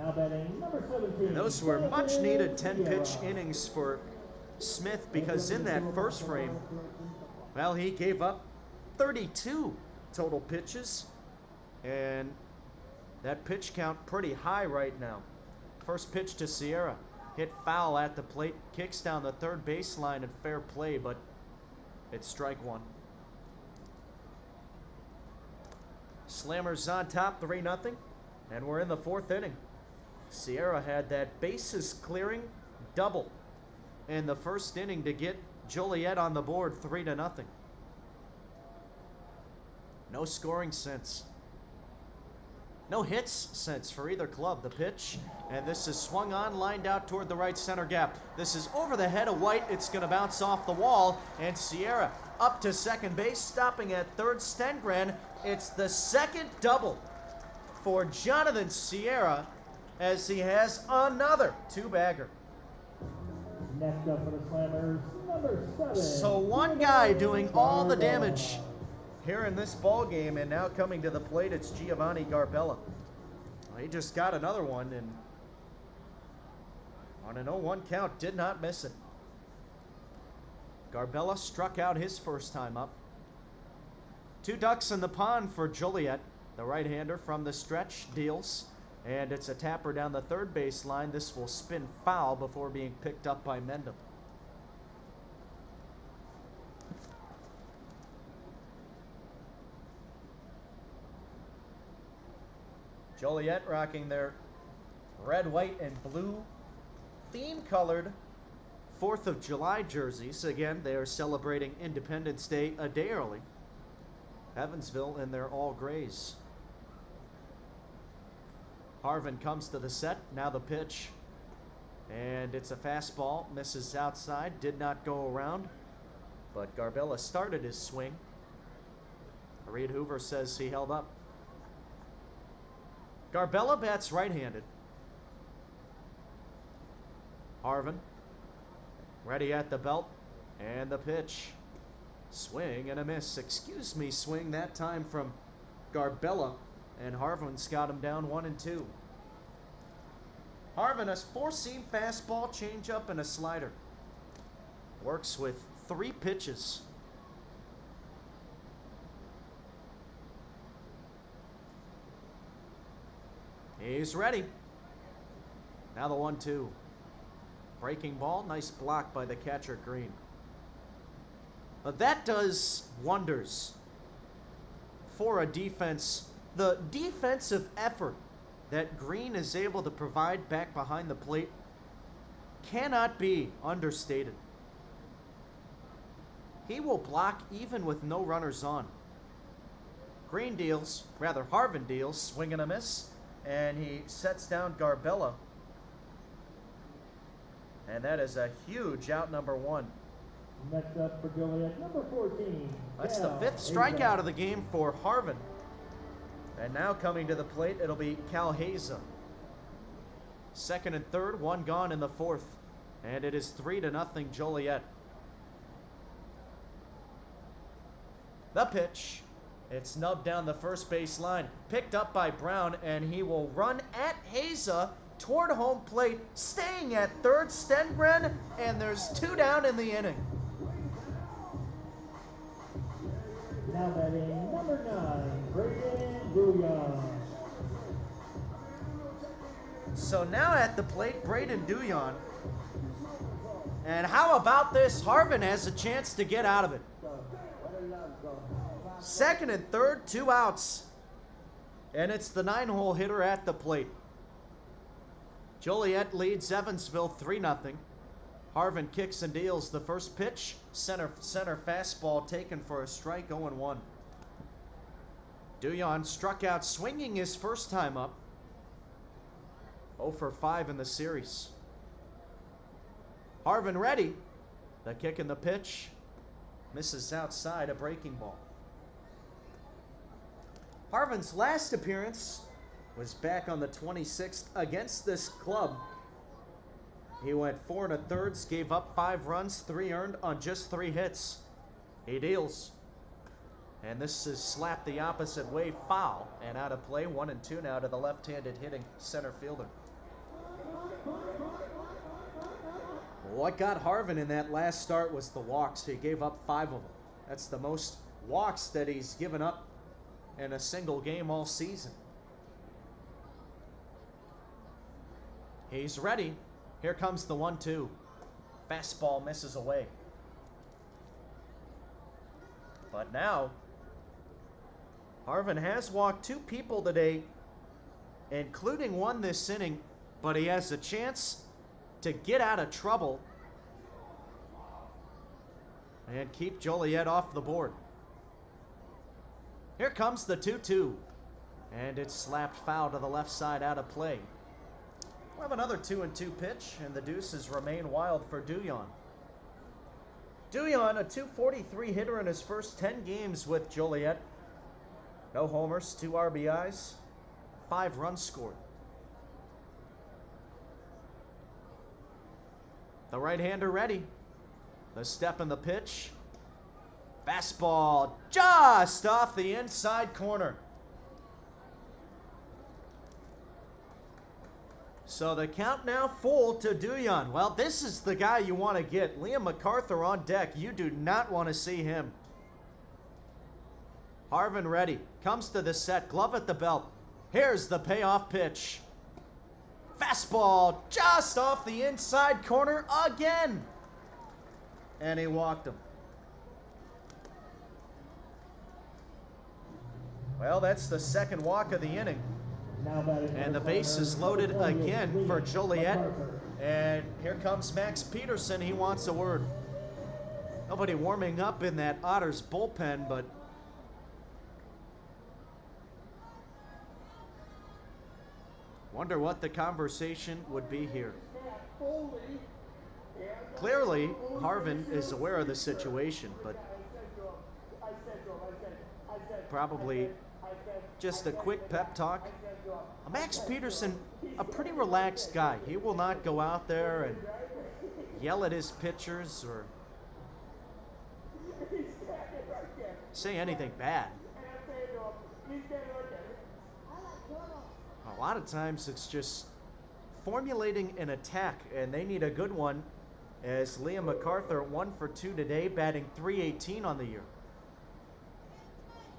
Now batting number 17. And those were much needed 10-pitch innings for Smith, because in that first frame, well, he gave up 32 total pitches, and that pitch count pretty high right now. First pitch to Sierra, hit foul at the plate, kicks down the third baseline and fair play, but it's strike one. Slammers on top, 3-0, and we're in the fourth inning. Sierra had that bases clearing double in the first inning to get Joliet on the board, 3-0. No scoring since. No hits since for either club. The pitch, and this is swung on, lined out toward the right center gap. This is over the head of White. It's going to bounce off the wall, and Sierra up to second base, stopping at third. Stengren, it's the second double for Jonathan Sierra, as he has another two-bagger. Next up for the Slammers, number 7. So one guy doing all the damage here in this ball game, and now coming to the plate, it's Giovanni Garbella. Well, he just got another one, and on an 0-1 count, did not miss it. Garbella struck out his first time up. 2 ducks in the pond for Joliet. The right-hander from the stretch deals, and it's a tapper down the third baseline. This will spin foul before being picked up by Mendham. Joliet rocking their red, white, and blue theme-colored 4th of July jerseys. Again, they are celebrating Independence Day a day early. Evansville in their all grays. Harvin comes to the set, now the pitch. And it's a fastball, misses outside, did not go around. But Garbella started his swing. Reed Hoover says he held up. Garbella bats right-handed. Harvin ready at the belt, and the pitch. Swing and a miss. Excuse me, swing that time from Garbella, and Harvin's got him down 1-2. Harvin, a four-seam fastball, changeup, and a slider. Works with 3 pitches. He's ready. Now the 1-2. Breaking ball, nice block by the catcher, Green. But that does wonders for a defense. The defensive effort that Green is able to provide back behind the plate cannot be understated. He will block even with no runners on. Green deals, rather Harvin deals, swing and a miss, and he sets down Garbella. And that is a huge out, number 1. Next up for Joliet, number 14. That's the 5th strikeout of the game for Harvin. And now coming to the plate, it'll be Cal Haza. 2nd and 3rd, 1 gone in the 4th. And it is 3-0 Joliet. The pitch. It's snubbed down the first base line. Picked up by Brown, and he will run at Haza toward home plate, staying at third. Stengren, and there's 2 down in the inning. Now batting number 9, Braden Bouillon. So now at the plate, Braden Duyon. And how about this? Harvin has a chance to get out of it. 2nd and 3rd, 2 outs. And it's the 9-hole hitter at the plate. Joliet leads Evansville 3-0. Harvin kicks and deals the first pitch. Center fastball taken for a strike, 0-1. Duyon struck out swinging his first time up. 0 for 5 in the series. Harvin ready. The kick and the pitch. Misses outside, a breaking ball. Harvin's last appearance was back on the 26th against this club. He went 4 1/3, gave up 5 runs, 3 earned on just 3 hits. He deals. And this is slapped the opposite way, foul, and out of play. 1-2 now to the left-handed hitting center fielder. What got Harvin in that last start was the walks. He gave up 5 of them. That's the most walks that he's given up in a single game all season. He's ready. Here comes the 1-2. Fastball misses away. But now, Harvin has walked 2 people today, including one this inning, but he has a chance to get out of trouble and keep Joliet off the board. Here comes the 2-2, and it's slapped foul to the left side out of play. We'll have another 2-2 pitch, and the deuces remain wild for Duyon. Duyon, a .243 hitter in his first 10 games with Joliet. No homers, 2 RBIs, 5 runs scored. The right-hander ready. The step in the pitch. Fastball just off the inside corner. So the count now full to Duyon. Well, this is the guy you want to get. Liam MacArthur on deck. You do not want to see him. Harvin ready. Comes to the set. Glove at the belt. Here's the payoff pitch. Fastball just off the inside corner again. And he walked him. Well, that's the second walk of the inning. And the base is loaded again for Joliet. And here comes Max Peterson. He wants a word. Nobody warming up in that Otters bullpen, but wonder what the conversation would be here. Clearly, Harvin is aware of the situation, but probably just a quick pep talk. Max Peterson, a pretty relaxed guy. He will not go out there and yell at his pitchers or say anything bad. A lot of times it's just formulating an attack, and they need a good one, as Liam MacArthur 1 for 2 today, batting .318 on the year.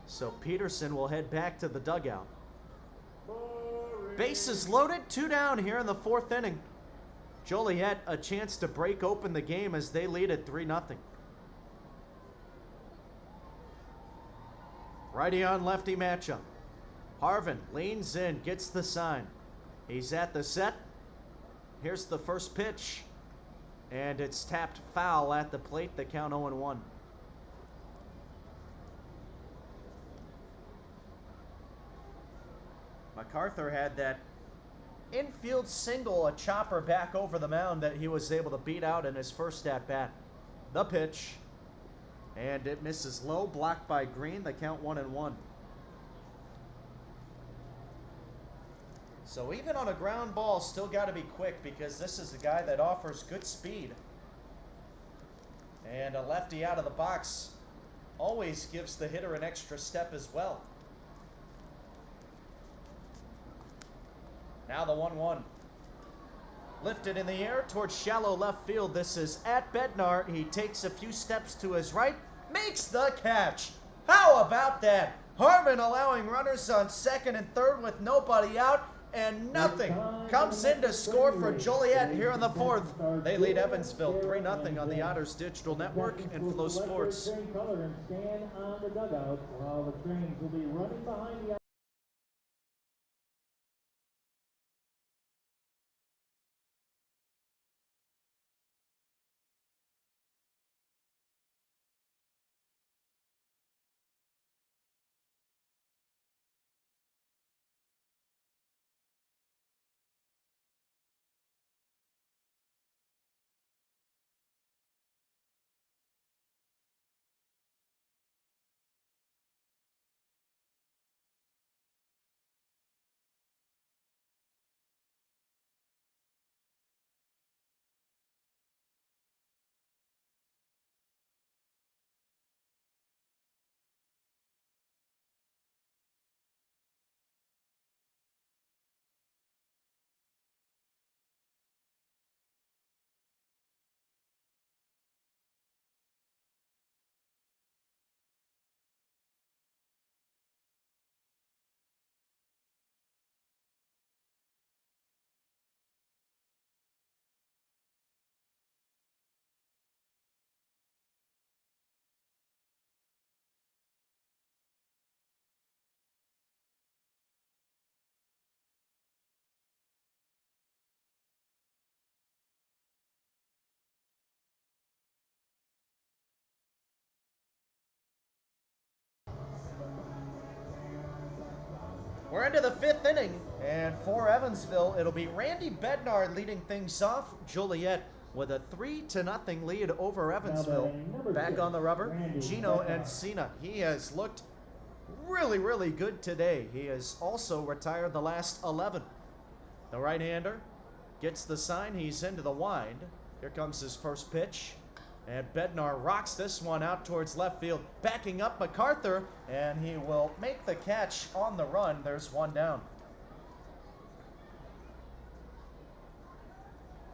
So Peterson will head back to the dugout. Bases loaded, 2 down here in the 4th inning. Joliet a chance to break open the game as they lead at 3-0. Righty on lefty matchup. Harvin leans in, gets the sign. He's at the set. Here's the first pitch. And it's tapped foul at the plate, the count 0-1. MacArthur had that infield single, a chopper back over the mound that he was able to beat out in his first at-bat. The pitch. And it misses low, blocked by Green, the count 1-1. So even on a ground ball, still got to be quick, because this is a guy that offers good speed. And a lefty out of the box always gives the hitter an extra step as well. Now the 1-1. Lifted in the air towards shallow left field. This is at Bednar. He takes a few steps to his right, makes the catch. How about that? Harvin allowing runners on second and third with nobody out, and nothing comes in to score for Joliet here in the 4th. They lead Evansville 3-0 on the Otters Digital Network and Flow Sports. Stand on the dugout while the trains will be running behind the We're into the 5th inning, and for Evansville, it'll be Randy Bednar leading things off. Joliet with a 3-0 lead over Evansville. Back on the rubber, Gino Encina. He has looked really, really good today. He has also retired the last 11. The right-hander gets the sign. He's into the wind. Here comes his first pitch. And Bednar rocks this one out towards left field, backing up MacArthur, and he will make the catch on the run. There's one down.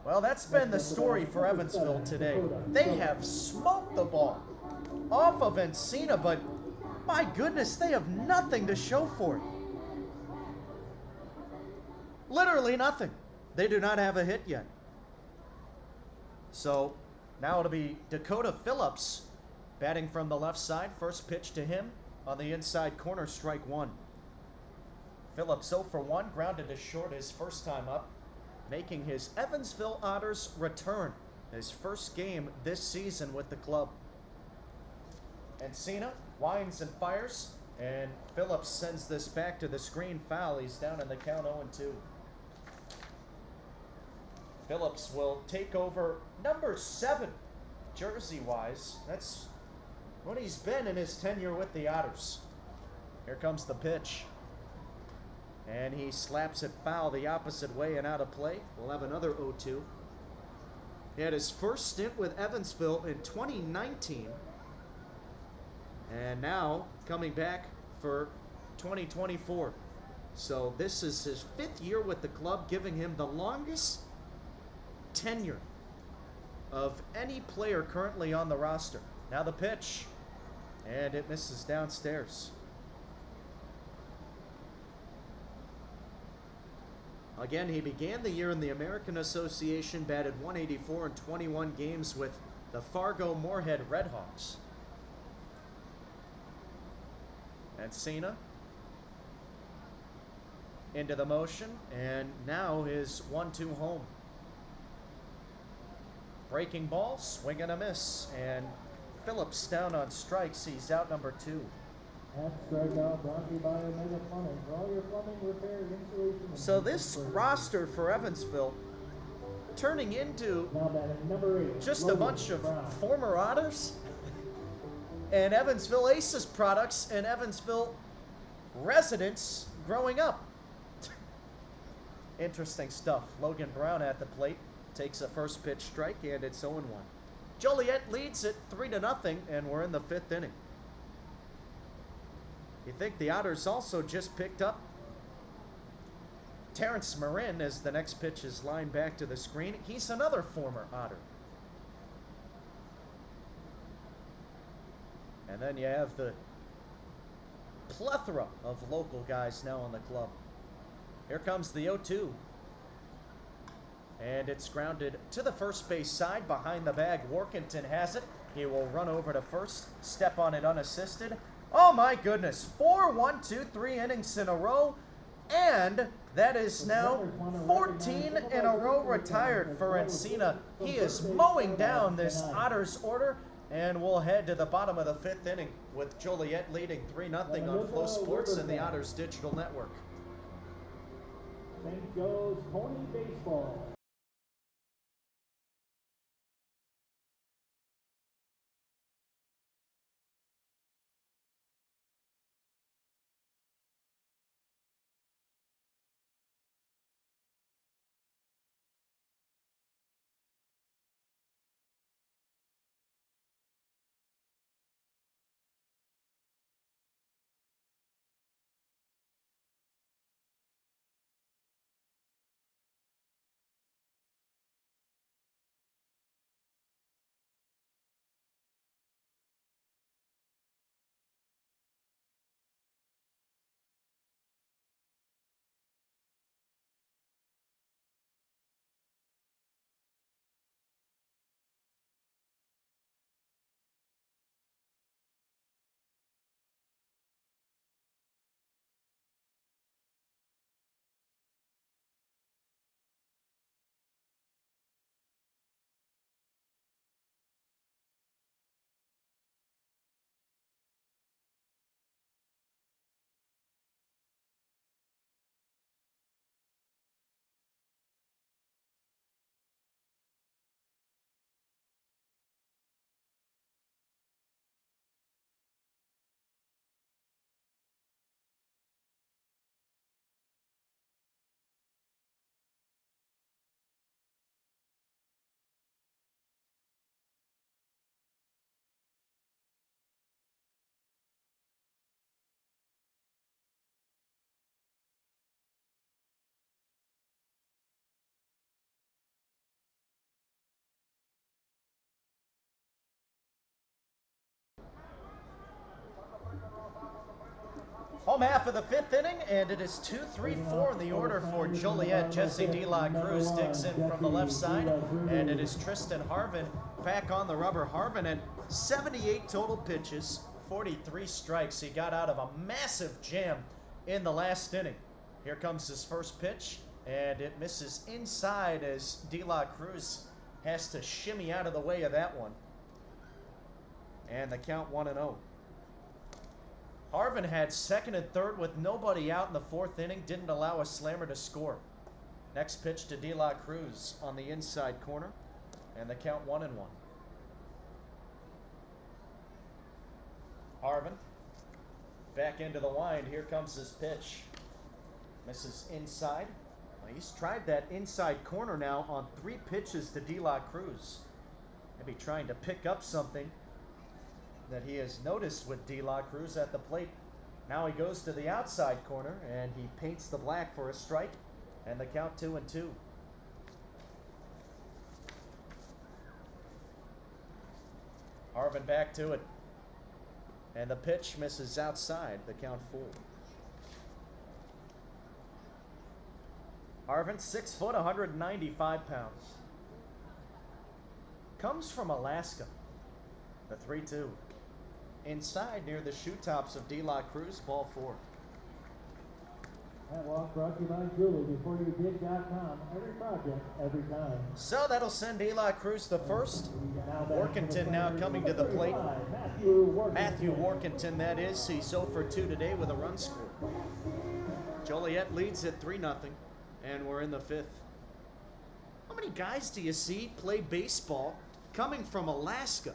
Well, that's been the story for Evansville today. They have smoked the ball off of Encina, but my goodness, they have nothing to show for it. Literally nothing. They do not have a hit yet. So now it'll be Dakota Phillips batting from the left side. First pitch to him on the inside corner, strike one. Phillips 0 for 1, grounded to short his first time up, making his Evansville Otters return. His first game this season with the club. Encina winds and fires, and Phillips sends this back to the screen foul. He's down in the count 0-2. Phillips will take over number 7, jersey-wise. That's what he's been in his tenure with the Otters. Here comes the pitch. And he slaps it foul the opposite way and out of play. We'll have another 0-2. He had his first stint with Evansville in 2019. And now coming back for 2024. So this is his 5th year with the club, giving him the longest tenure of any player currently on the roster. Now the pitch, and it misses downstairs. Again, he began the year in the American Association, batted .184 in 21 games with the Fargo-Moorhead Redhawks. Encina into the motion, and now his 1-2 home. Breaking ball, swing and a miss, and Phillips down on strikes. He's out number 2. So this roster for Evansville turning into just a bunch of former Otters and Evansville Aces products and Evansville residents growing up. Interesting stuff. Logan Brown at the plate. Takes a first pitch strike, and it's 0-1. Joliet leads it 3-0, and we're in the 5th inning. You think the Otters also just picked up Terrence Marin as the next pitch is lined back to the screen. He's another former Otter. And then you have the plethora of local guys now on the club. Here comes the 0-2. And it's grounded to the first base side behind the bag. Workington has it. He will run over to first, step on it unassisted. Oh my goodness, 4-1-2-3 innings in a row. And that is now 14 in a row retired for Encina. He is mowing down this Otters order. And we'll head to the bottom of the 5th inning with Joliet leading 3-0 on Flow Sports and the Otters Digital Network. St. Joe's Pony Baseball. Home half of the 5th inning, and it is 2-3-4 in the order for Joliet. Jesse De La Cruz digs in from the left side, and it is Tristan Harvin back on the rubber. Harvin at 78 total pitches, 43 strikes. He got out of a massive jam in the last inning. Here comes his first pitch, and it misses inside as De La Cruz has to shimmy out of the way of that one. And the count 1-0. Harvin had second and third with nobody out in the 4th inning, didn't allow a slammer to score. Next pitch to De La Cruz on the inside corner, and the count 1-1. Harvin back into the wind. Here comes his pitch. Misses inside. Well, he's tried that inside corner now on 3 pitches to De La Cruz. Maybe trying to pick up something that he has noticed with De La Cruz at the plate. Now he goes to the outside corner and he paints the black for a strike, and the count 2-2. Harvin back to it, and the pitch misses outside, the count 4. Harvin, 6 foot, 195 pounds. Comes from Alaska. The 3-2. Inside near the shoe tops of De La Cruz, ball 4. That walk brought to you by Julie, beforeyoudid.com. Every project, every time. So that'll send De La Cruz to first. Workington now coming to the plate. Matthew Workington, that is. He's 0 for 2 today with a run score. Joliet leads at 3-0, and we're in the 5th. How many guys do you see play baseball coming from Alaska?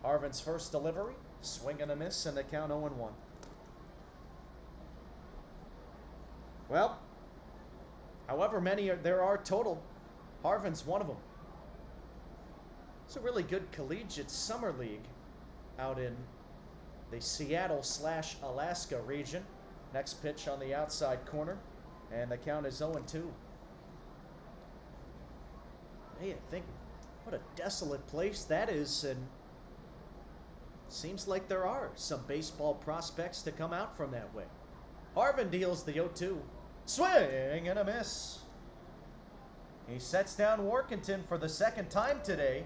Harvin's first delivery, swing and a miss, and the count 0-1. Well, however many there are total, Harvin's one of them. It's a really good collegiate summer league out in the Seattle/Alaska region. Next pitch on the outside corner, and the count is 0-2. Hey, I think what a desolate place that is, and seems like there are some baseball prospects to come out from that way. Harvin deals the 0-2. Swing and a miss. He sets down Workington for the 2nd time today.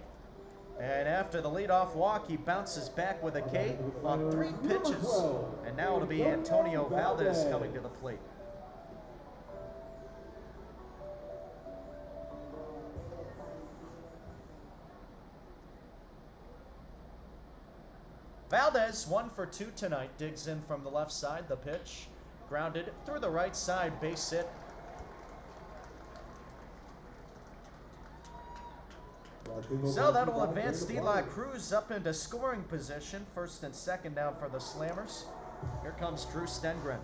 And after the leadoff walk, he bounces back with a K on 3 pitches. And now it'll be Antonio Valdez coming to the plate. Valdez, 1 for 2 tonight, digs in from the left side. The pitch grounded through the right side, base hit. So that'll advance De La Cruz up into scoring position. 1st and 2nd down for the Slammers. Here comes Drew Stengren.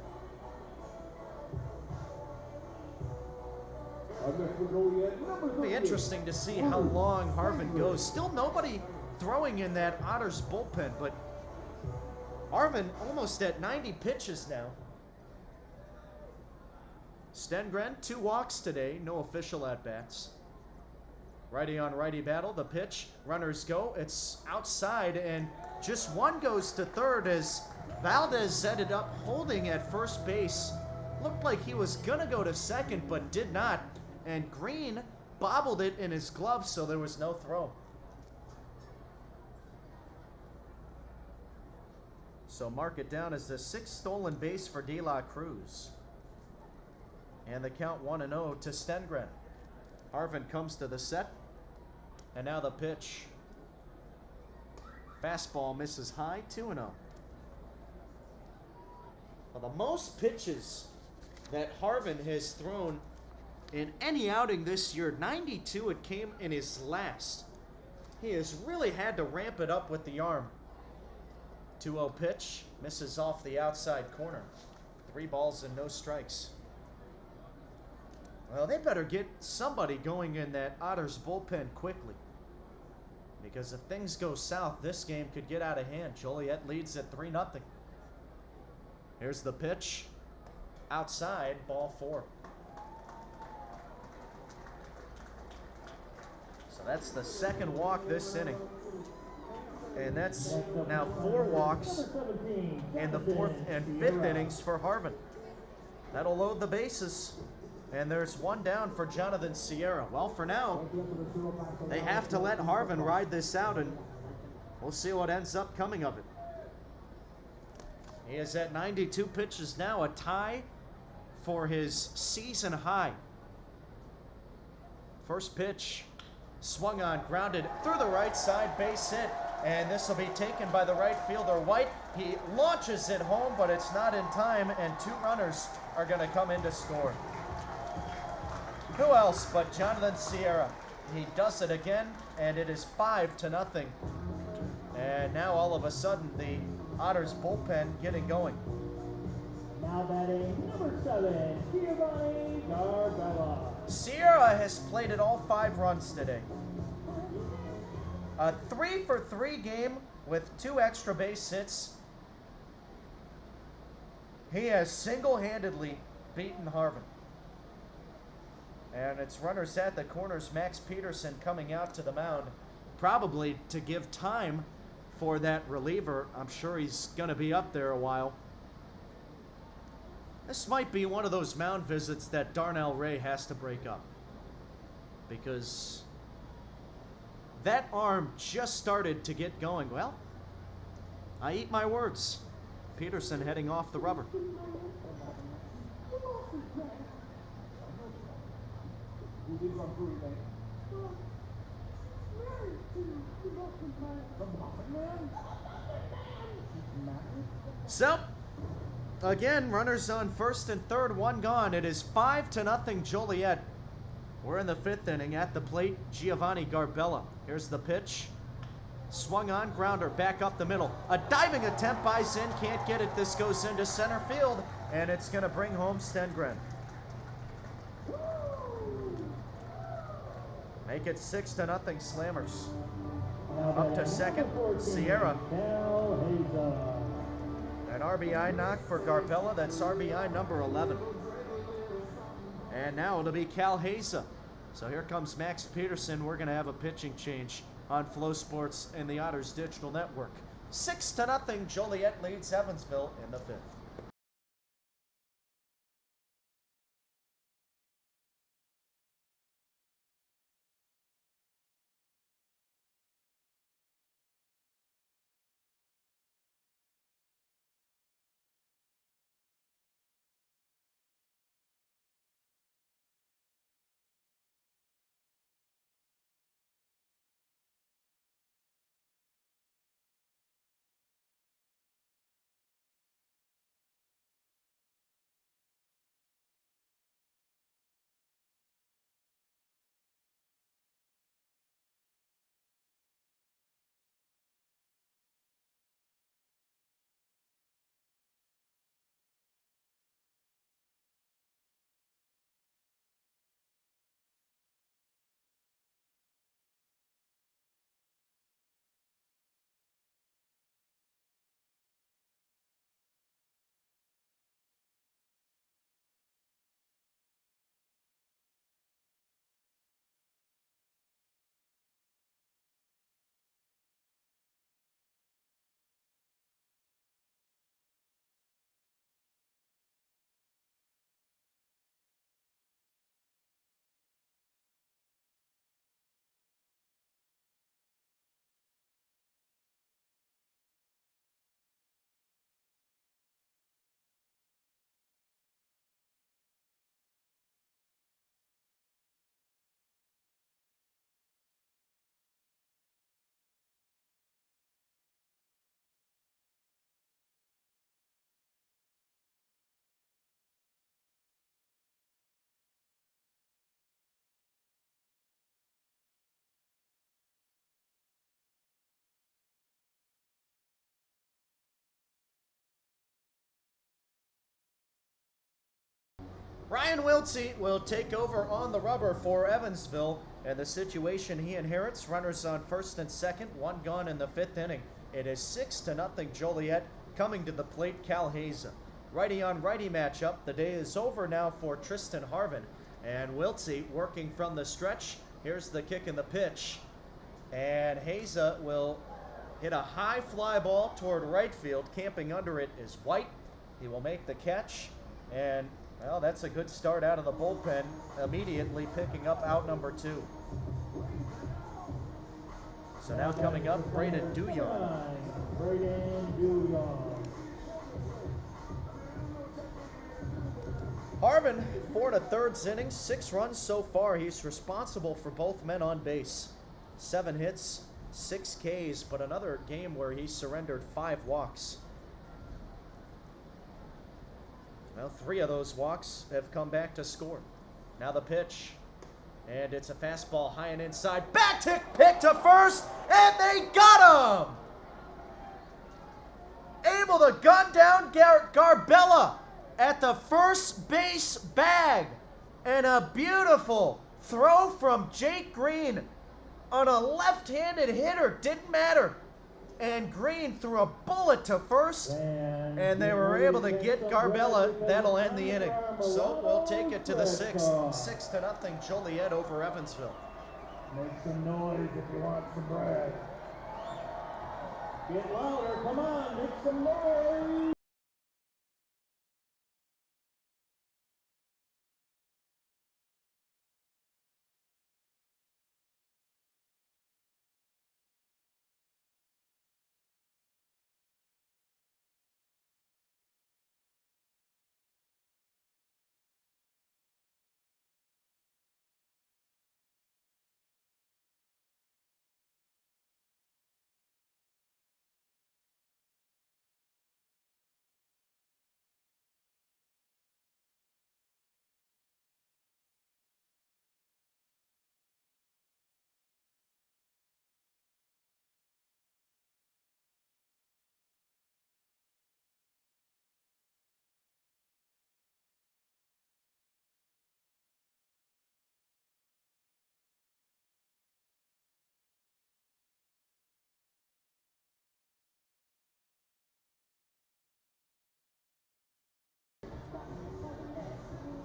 It'll be interesting to see how long Harvin goes. Still nobody throwing in that Otters bullpen, but Harvin almost at 90 pitches now. Stengren, 2 walks today, no official at-bats. Righty on righty battle, the pitch, runners go, it's outside, and just 1 goes to 3rd as Valdez ended up holding at first base. Looked like he was gonna go to 2nd, but did not, and Green bobbled it in his glove, so there was no throw. So mark it down as the 6th stolen base for De La Cruz. And the count 1-0 to Stengren. Harvin comes to the set. And now the pitch. Fastball misses high, 2-0. Well, the most pitches that Harvin has thrown in any outing this year, 92, it came in his last. He has really had to ramp it up with the arm. 2-0 pitch, misses off the outside corner. 3 balls and no strikes. Well, they better get somebody going in that Otters bullpen quickly. Because if things go south, this game could get out of hand. Joliet leads at 3-0. Here's the pitch. Outside, ball 4. So that's the 2nd walk this inning. And that's now 4 walks in the 4th and 5th innings for Harvin. That'll load the bases. And there's 1 down for Jonathan Sierra. Well, for now, they have to let Harvin ride this out, and we'll see what ends up coming of it. He is at 92 pitches now, a tie for his season high. First pitch, swung on, grounded through the right side, base hit, and this will be taken by the right fielder, White. He launches it home, but it's not in time, and 2 runners are going to come in to score. Who else but Jonathan Sierra? He does it again, and it is 5-0. And now all of a sudden, the Otters bullpen getting going. Now batting number 7, Giovanni Garbella. Sierra has plated all 5 runs today. A 3-for-3 game with 2 extra base hits. He has single-handedly beaten Harvin. And it's runners at the corners. Max Peterson coming out to the mound, probably to give time for that reliever. I'm sure he's going to be up there a while. This might be one of those mound visits that Darnell Ray has to break up, because that arm just started to get going. Well, I eat my words. Peterson heading off the rubber. So, again, runners on first and third, 1 gone. It is 5-0 Joliet. We're in the 5th inning. At the plate, Giovanni Garbella. Here's the pitch. Swung on, grounder, back up the middle. A diving attempt by Zinn, can't get it. This goes into center field, and it's going to bring home Stengren. Make it 6-0 Slammers. Up to second, Sierra. An RBI knock for Garbella. That's RBI number 11. And now it'll be Cal Haza. So here comes Max Peterson. We're going to have a pitching change on Flow Sports and the Otters Digital Network. 6-0, Joliet leads Evansville in the 5th. Ryan Wiltsey will take over on the rubber for Evansville, and the situation he inherits, runners on first and second, 1 gone in the 5th inning. It is 6-0 Joliet. Coming to the plate, Cal Haza. Righty on righty matchup. The day is over now for Tristan Harvin, and Wiltsey working from the stretch. Here's the kick and the pitch, and Haza will hit a high fly ball toward right field. Camping under it is White. He will make the catch, and well, that's a good start out of the bullpen, immediately picking up out number 2. So now coming up, Braden Duyon. Harvin, 4 1/3 innings, 6 runs so far. He's responsible for both men on base. 7 hits, 6 Ks, but another game where he surrendered 5 walks. Well, 3 of those walks have come back to score. Now the pitch, and it's a fastball high and inside. Back tick pick to first, and they got him! Able to gun down Garbella at the first base bag, and a beautiful throw from Jake Green on a left-handed hitter. Didn't matter, and Green threw a bullet to first, and they were able to get Garbella. That'll end the inning. So we'll take it to the 6th. 6-0 Joliet over Evansville. Make some noise if you want some bread. Get louder, come on, make some noise.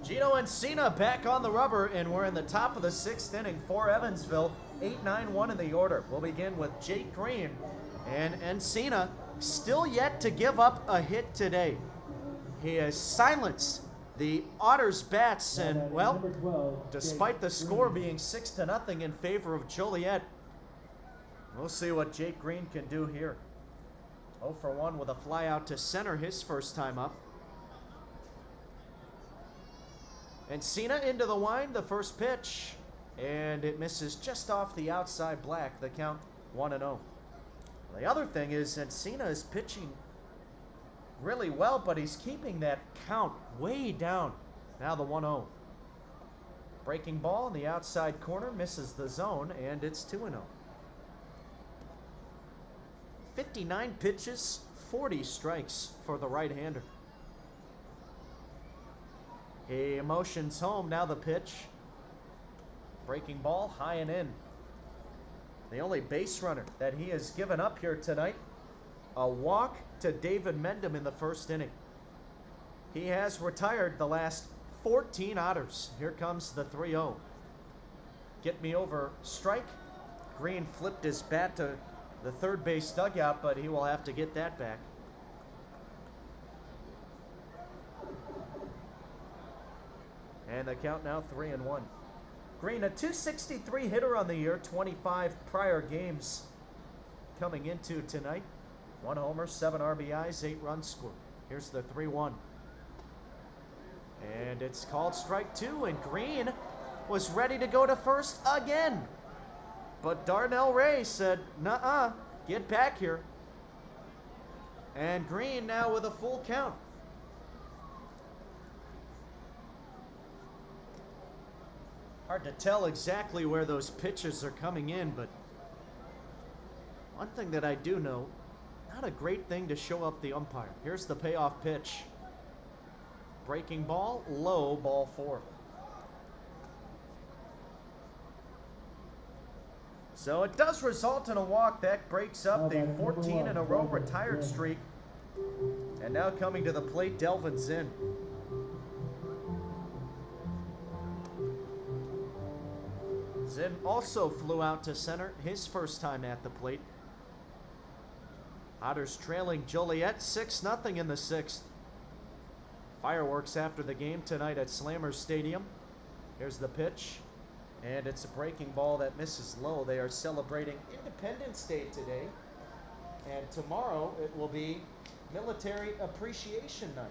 Gino Encina back on the rubber, and we're in the top of the 6th inning for Evansville. 8-9-1 in the order. We'll begin with Jake Green, and Encina still yet to give up a hit today. He has silenced the Otters bats, and well, despite the score being 6-0 in favor of Joliet, we'll see what Jake Green can do here. 0 for 1 with a fly out to center, his first time up. Encina into the wind, the first pitch, and it misses just off the outside black. The count 1-0. The other thing is Encina is pitching really well, but he's keeping that count way down. Now the 1-0. Breaking ball in the outside corner, misses the zone, and it's 2-0. 59 pitches, 40 strikes for the right-hander. He motions home, now the pitch. Breaking ball, high and in. The only base runner that he has given up here tonight, a walk to David Mendham in the first inning. He has retired the last 14 Otters. Here comes the 3-0. Get me over strike. Green flipped his bat to the third base dugout, but he will have to get that back. And the count now 3-1. Green, a .263 hitter on the year, 25 prior games coming into tonight. 1 homer, 7 RBIs, 8 runs scored. Here's the 3-1. And it's called strike 2, and Green was ready to go to first again. But Darnell Ray said, nuh-uh, get back here. And Green now with a full count. Hard to tell exactly where those pitches are coming in, but one thing that I do know, not a great thing to show up the umpire. Here's the payoff pitch. Breaking ball, low, ball 4. So it does result in a walk. That breaks up the 14 in a row retired streak. And now coming to the plate, Delvin Zinn. Zinn also flew out to center his first time at the plate. Otters trailing Joliet 6-0 in the 6th. Fireworks after the game tonight at Slammers Stadium. Here's the pitch, and it's a breaking ball that misses low. They are celebrating Independence Day today, and tomorrow it will be Military Appreciation Night.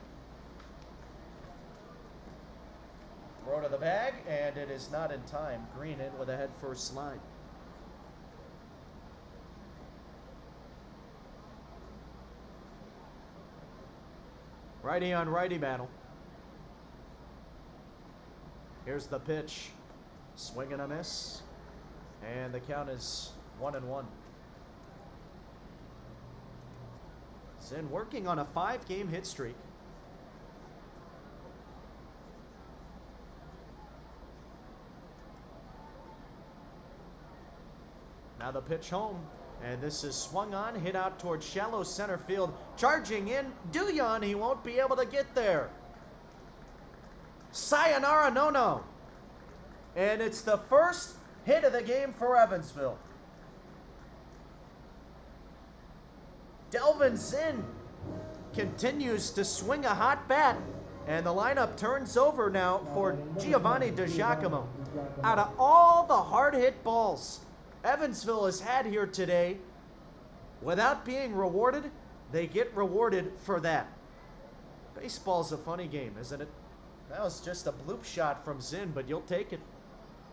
Throw to the bag, and it is not in time. Green in with a head first slide. Righty on righty battle. Here's the pitch. Swing and a miss. And the count is 1-1. Zinn working on a 5-game hit streak. Now the pitch home. And this is swung on, hit out towards shallow center field. Charging in, Duyan, he won't be able to get there. Sayonara no-no. And it's the first hit of the game for Evansville. Delvin Zinn continues to swing a hot bat. And the lineup turns over now for Giovanni DiGiacomo. Out of all the hard-hit balls Evansville has had here today, without being rewarded, they get rewarded for that. Baseball's a funny game, isn't it? That was just a bloop shot from Zinn, but you'll take it.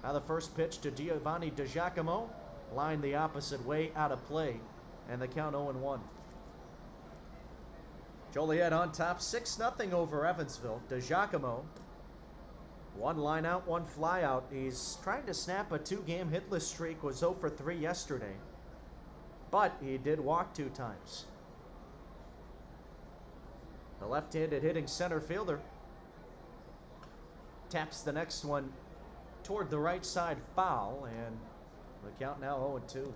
Now the first pitch to Giovanni DiGiacomo, lined the opposite way, out of play, and the count 0-1. Joliet on top, 6-0 over Evansville. DiGiacomo, one line out, one fly out. He's trying to snap a 2-game hitless streak, was 0 for 3 yesterday. But he did walk 2 times. The left-handed hitting center fielder taps the next one toward the right side foul, and the count now 0-2.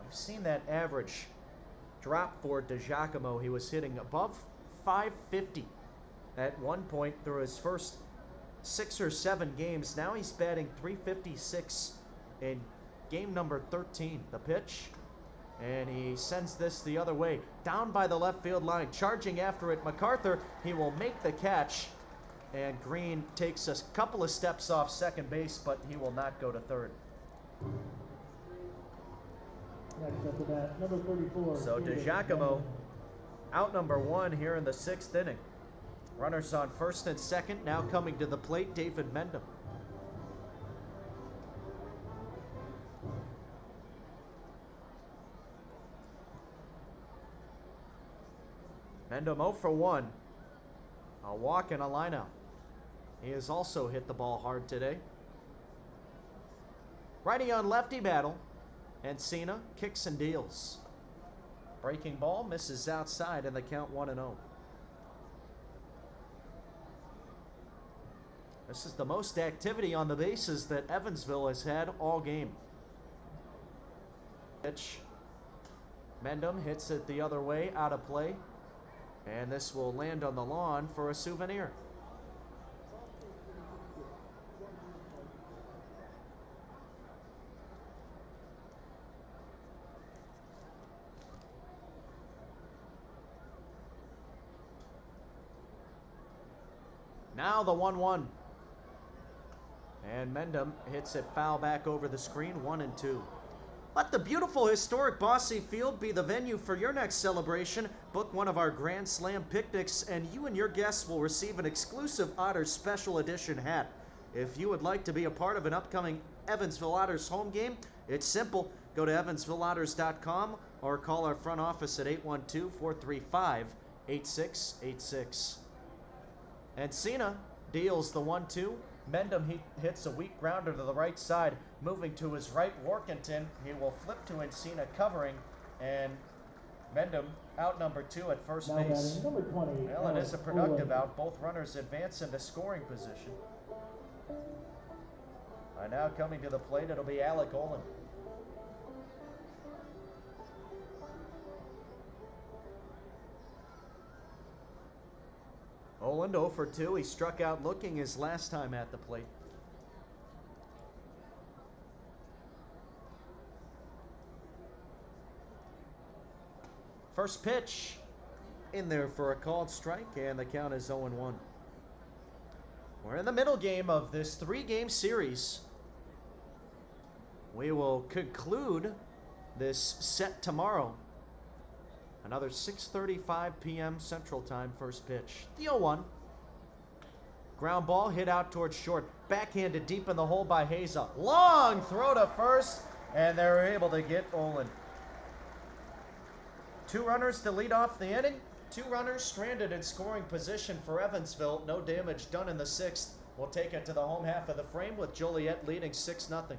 I've seen that average drop for DiGiacomo. He was hitting above 550 at one point through his first 6 or 7 games. Now he's batting .356 in game number 13. The pitch, and he sends this the other way, down by the left field line, charging after it. MacArthur, he will make the catch, and Green takes a couple of steps off second base, but he will not go to third. Next up to bat, number 34. So DiGiacomo out number 1 here in the 6th inning. Runners on first and second. Now coming to the plate, David Mendham. Mendham 0 for 1. A walk and a lineout. He has also hit the ball hard today. Righty on lefty battle. Encina kicks and deals. Breaking ball misses outside, and the count 1-0. This is the most activity on the bases that Evansville has had all game. Pitch. Mendham hits it the other way, out of play. And this will land on the lawn for a souvenir. Now the 1-1. And Mendham hits it foul back over the screen, 1-2. Let the beautiful historic Bosse Field be the venue for your next celebration. Book one of our Grand Slam picnics, and you and your guests will receive an exclusive Otters Special Edition hat. If you would like to be a part of an upcoming Evansville Otters home game, it's simple. Go to evansvilleotters.com or call our front office at 812-435-8686. Encina deals the 1-2. Mendham hits a weak grounder to the right side. Moving to his right, Workington. He will flip to Encina covering, and Mendham out number 2 at first Now base. batting, number 20. Well, it is a productive out. Both runners advance into scoring position. Now coming to the plate, it'll be Alec Olin. Olin 0 for 2. He struck out looking his last time at the plate. First pitch in there for a called strike, and the count is 0-1. We're in the middle game of this 3-game series. We will conclude this set tomorrow. Another 6:35 p.m. Central Time first pitch. The 0-1. Ground ball hit out towards short. Backhanded deep in the hole by Haza. Long throw to first, and they're able to get Olin. 2 runners to lead off the inning. 2 runners stranded in scoring position for Evansville. No damage done in the 6th. We'll take it to the home half of the frame with Joliet leading 6-0.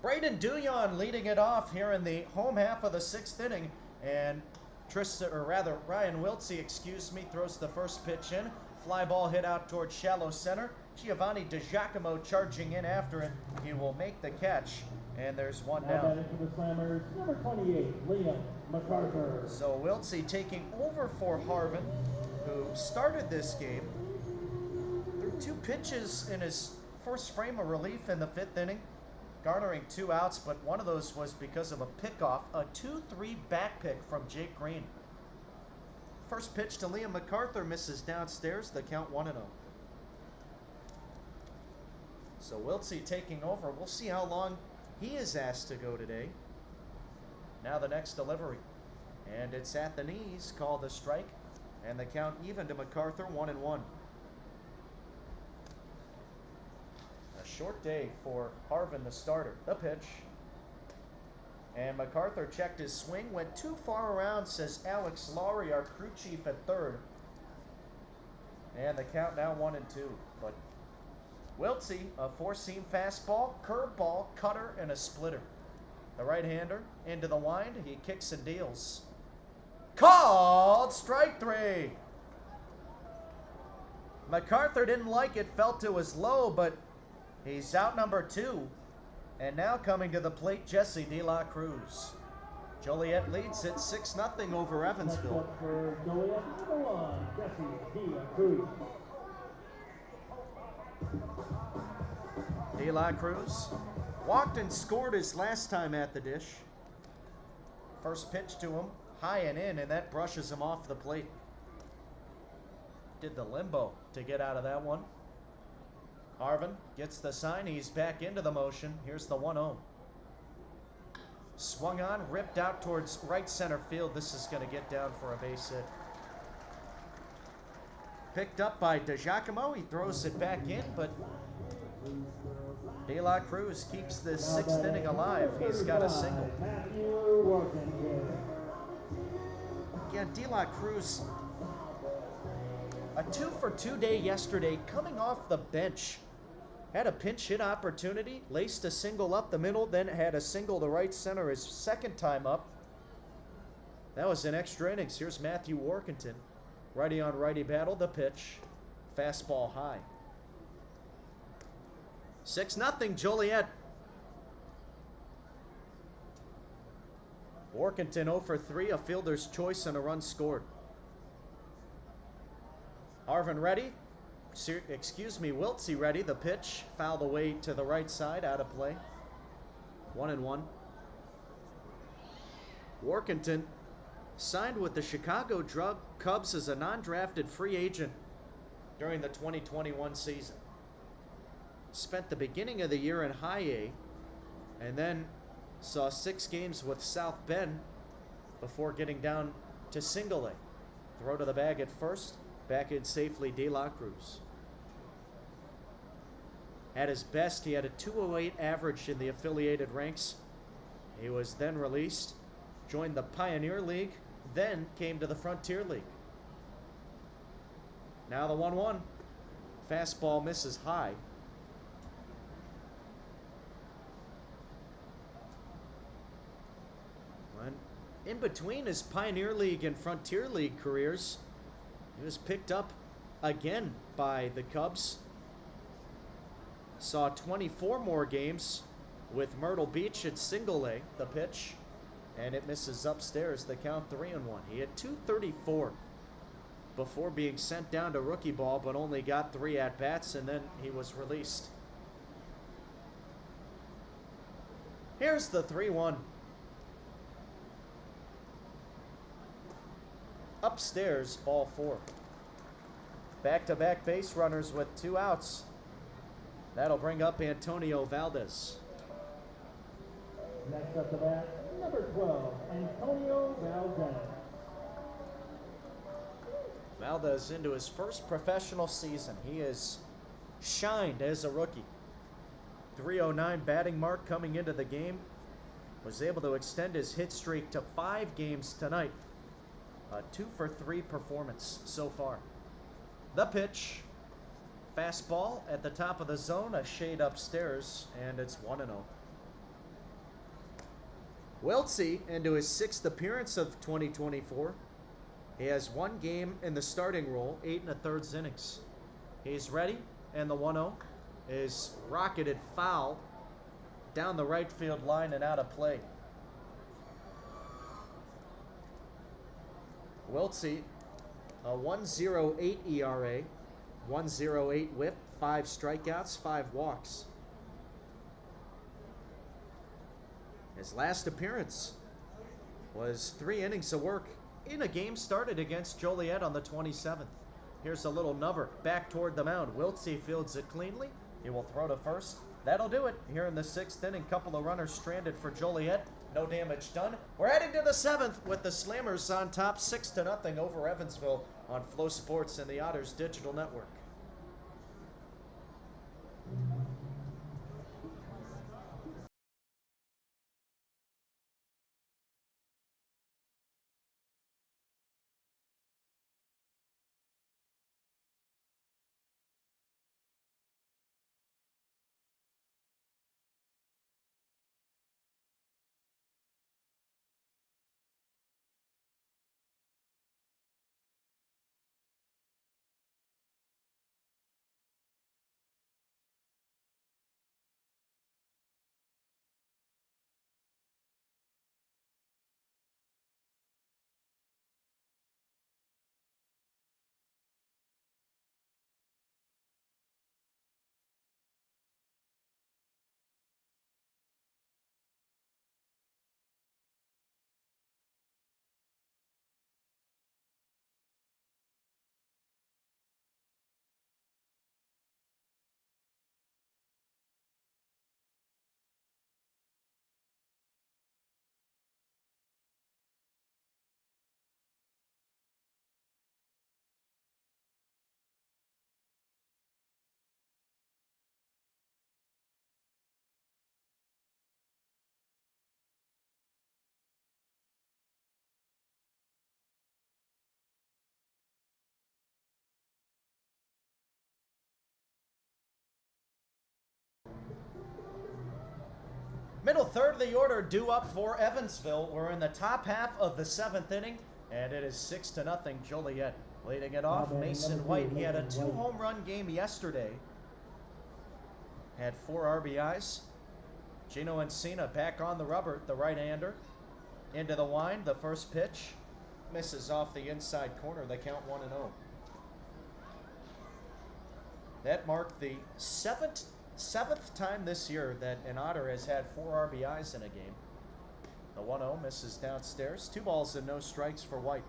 Braden Duyon leading it off here in the home half of the 6th inning, and Ryan Wiltsey, throws the first pitch in. Fly ball hit out towards shallow center. Giovanni DiGiacomo charging in after it. He will make the catch, and there's one down. Into the slammers, number 28, Liam MacArthur. So Wiltsey taking over for Harvin, who started this game. Threw 2 pitches in his first frame of relief in the 5th inning, garnering 2 outs, but one of those was because of a pickoff, a 2-3 back pick from Jake Green. First pitch to Liam MacArthur misses downstairs, the count 1-0. So Wiltsey taking over. We'll see how long he is asked to go today. Now the next delivery, and it's at the knees, called a strike, and the count even to MacArthur, 1-1. A short day for Harvin, the starter. The pitch. And MacArthur checked his swing, went too far around, says Alex Laurie, our crew chief at third. And the count now 1-2. But Wiltsey, a 4-seam fastball, curveball, cutter, and a splitter. The right-hander into the wind. He kicks and deals. Called strike 3. MacArthur didn't like it, felt it was low, but he's out number 2. And now coming to the plate, Jesse De La Cruz. Joliet leads it 6-0 over Evansville. Next up for Joliet, number 1, Jesse De La Cruz. De La Cruz walked and scored his last time at the dish. First pitch to him, high and in, and that brushes him off the plate. Did the limbo to get out of that one. Harvin gets the sign. He's back into the motion. Here's the 1-0. Swung on, ripped out towards right center field. This is going to get down for a base hit. Picked up by DiGiacomo. He throws it back in, but De La Cruz keeps this 6th inning alive. He's got a single. Yeah, De La Cruz, a 2-for-2 day yesterday, coming off the bench. Had a pinch hit opportunity, laced a single up the middle, then had a single to right center his second time up. That was an extra innings. Here's Matthew Workington. Righty on righty battle. The pitch. Fastball high. 6-0 Joliet. Workington 0 for 3. A fielder's choice and a run scored. Harvin ready. Wiltsey ready. The pitch. Fouled away to the right side. Out of play. 1-1. Workington signed with the Chicago Cubs as a non-drafted free agent during the 2021 season. Spent the beginning of the year in High A and then saw 6 games with South Bend before getting down to Single A. Throw to the bag at first, back in safely De La Cruz. At his best, he had a .208 average in the affiliated ranks. He was then released, joined the Pioneer League, then came to the Frontier League. Now the 1-1. Fastball misses high. In between his Pioneer League and Frontier League careers, he was picked up again by the Cubs. Saw 24 more games with Myrtle Beach at Single A, the pitch, and it misses upstairs. The count 3-1. He had .234 before being sent down to rookie ball, but only got 3 at-bats, and then he was released. Here's the 3-1. Upstairs, ball 4. Back-to-back base runners with 2 outs. That'll bring up Antonio Valdez. Next up the bat, number 12, Antonio Valdez. Valdez into his first professional season. He has shined as a rookie. 309 batting mark coming into the game. Was able to extend his hit streak to 5 games tonight. A 2 for 3 performance so far. The pitch. Fastball at the top of the zone, a shade upstairs, and it's 1-0. Wiltsey into his 6th appearance of 2024. He has 1 game in the starting role, 8 1/3 innings. He's ready, and the 1-0 is rocketed foul down the right field line and out of play. Wiltsey, a 1.08 ERA, 1.08 whip, 5 strikeouts, 5 walks. His last appearance was 3 innings of work in a game started against Joliet on the 27th. Here's a little nubber back toward the mound. Wiltsey fields it cleanly. He will throw to first. That'll do it here in the 6th inning. Couple of runners stranded for Joliet. No damage done. We're heading to the 7th with the Slammers on top 6-0 over Evansville on Flow Sports and the Otters Digital Network. Middle third of the order due up for Evansville. We're in the top half of the 7th inning, and it is 6-0 Joliet. Leading it off, Mason White. He had a 2-home run game yesterday. Had 4 RBIs. Gino Encina back on the rubber, the right-hander. Into the wind, the first pitch. Misses off the inside corner. They count 1-0. That marked the seventh time this year that an Otter has had 4 RBIs in a game. The 1-0 misses downstairs. 2 balls and no strikes for White.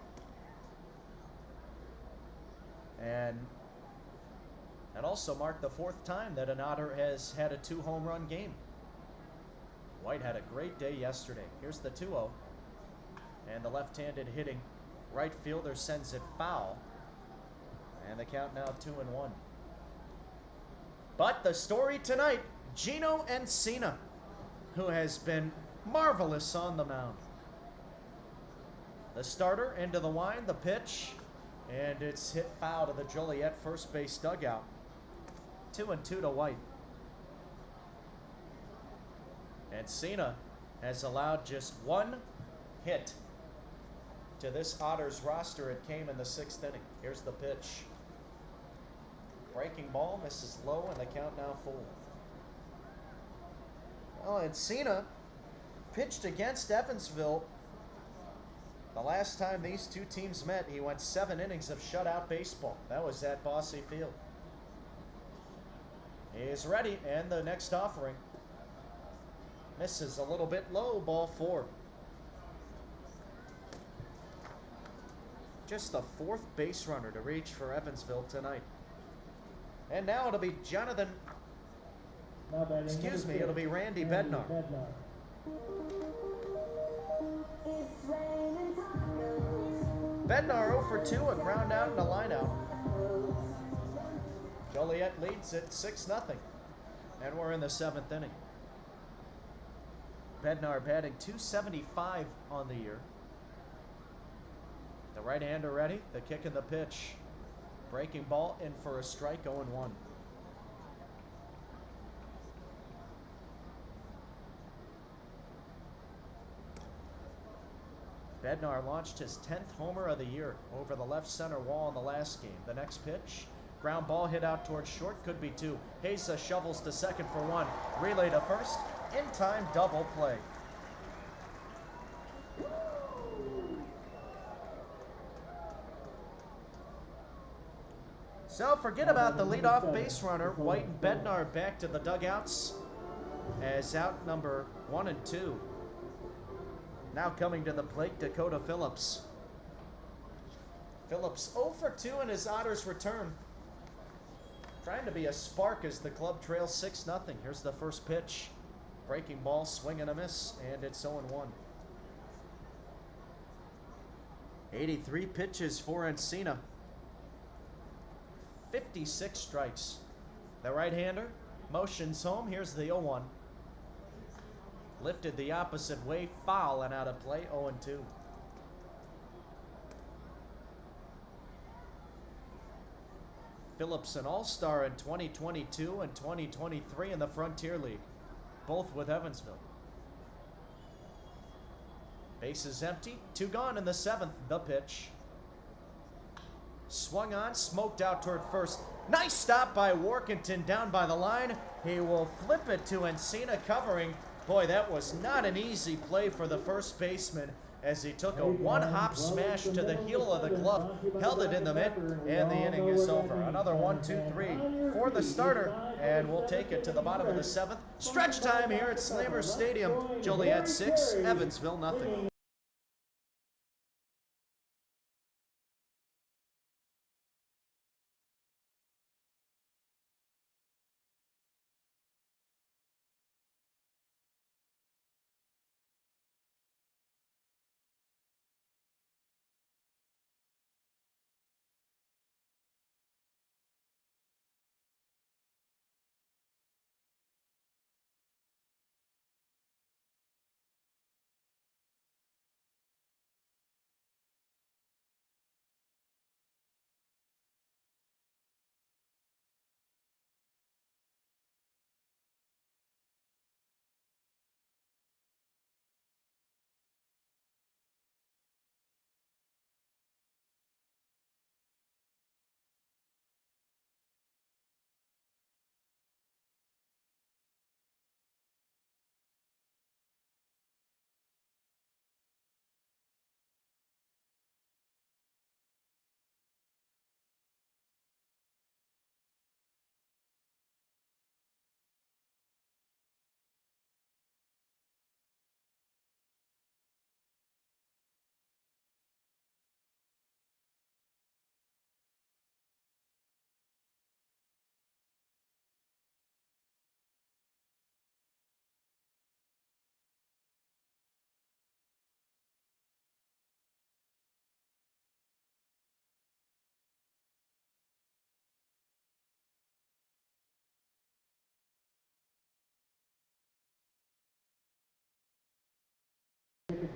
And that also marked the 4th time that an Otter has had a 2-home run game. White had a great day yesterday. Here's the 2-0. And the left-handed hitting right fielder sends it foul. And the count now 2-1. But the story tonight, Gino Encina, who has been marvelous on the mound. The starter into the wind, the pitch, and it's hit foul to the Joliet first base dugout. 2-2 to White. Encina has allowed just 1 hit to this Otters roster. It came in the 6th inning. Here's the pitch. Breaking ball, misses low, and the count now full. Well, Encina pitched against Evansville. The last time these two teams met, he went 7 innings of shutout baseball. That was at Bosse Field. He is ready, and the next offering misses a little bit low, ball 4. Just the 4th base runner to reach for Evansville tonight. And now it'll be it'll be Randy Bednar. Bednar 0 for 2, a ground out and a line out. Joliet leads at 6-0, and we're in the 7th inning. Bednar batting .275 on the year. The right-hander ready, the kick and the pitch. Breaking ball in for a strike, 0-1. Bednar launched his 10th homer of the year over the left center wall in the last game. The next pitch, ground ball hit out towards short, could be 2. Heza shovels to second for 1. Relay to first, in time double play. So forget about the leadoff base runner. White and Bednar back to the dugouts as out number 1 and 2. Now coming to the plate, Dakota Phillips. Phillips 0 for 2 in his Otters return. Trying to be a spark as the club trails 6-0. Here's the first pitch. Breaking ball, swing and a miss, and it's 0-1. 83 pitches for Encina. 56 strikes. The right-hander motions home. Here's the 0-1. Lifted the opposite way, foul and out of play, 0-2. Phillips an all-star in 2022 and 2023 in the Frontier League, both with Evansville. Bases empty, 2 gone in the 7th, the pitch. Swung on, smoked out toward first. Nice stop by Workington down by the line. He will flip it to Encina covering. Boy, that was not an easy play for the first baseman as he took a one-hop smash to the heel of the glove, held it in the mitt, and the inning is over. Another 1-2-3 for the starter, and we'll take it to the bottom of the 7th. Stretch time here at Slammer Stadium. Joliet 6, Evansville nothing.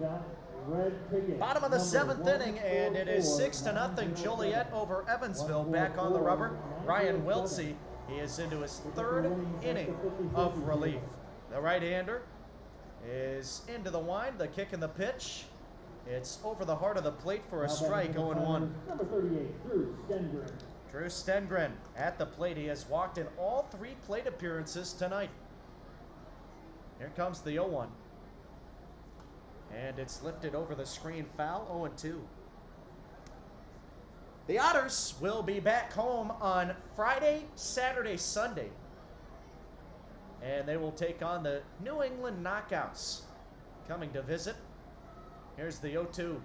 shot, red ticket. Bottom of the number 7th inning, and it is 144, 6-0 Joliet over Evansville. Back on the rubber, Ryan Wiltsey. He is into his 3rd inning of relief. The right-hander is into the wind, the kick and the pitch. It's over the heart of the plate for a strike, 0-1. Number 38, Drew Stengren. Drew Stengren at the plate. He has walked in all 3 plate appearances tonight. Here comes the 0-1. And it's lifted over the screen, foul, 0-2. The Otters will be back home on Friday, Saturday, Sunday. And they will take on the New England Knockouts coming to visit. Here's the 0-2.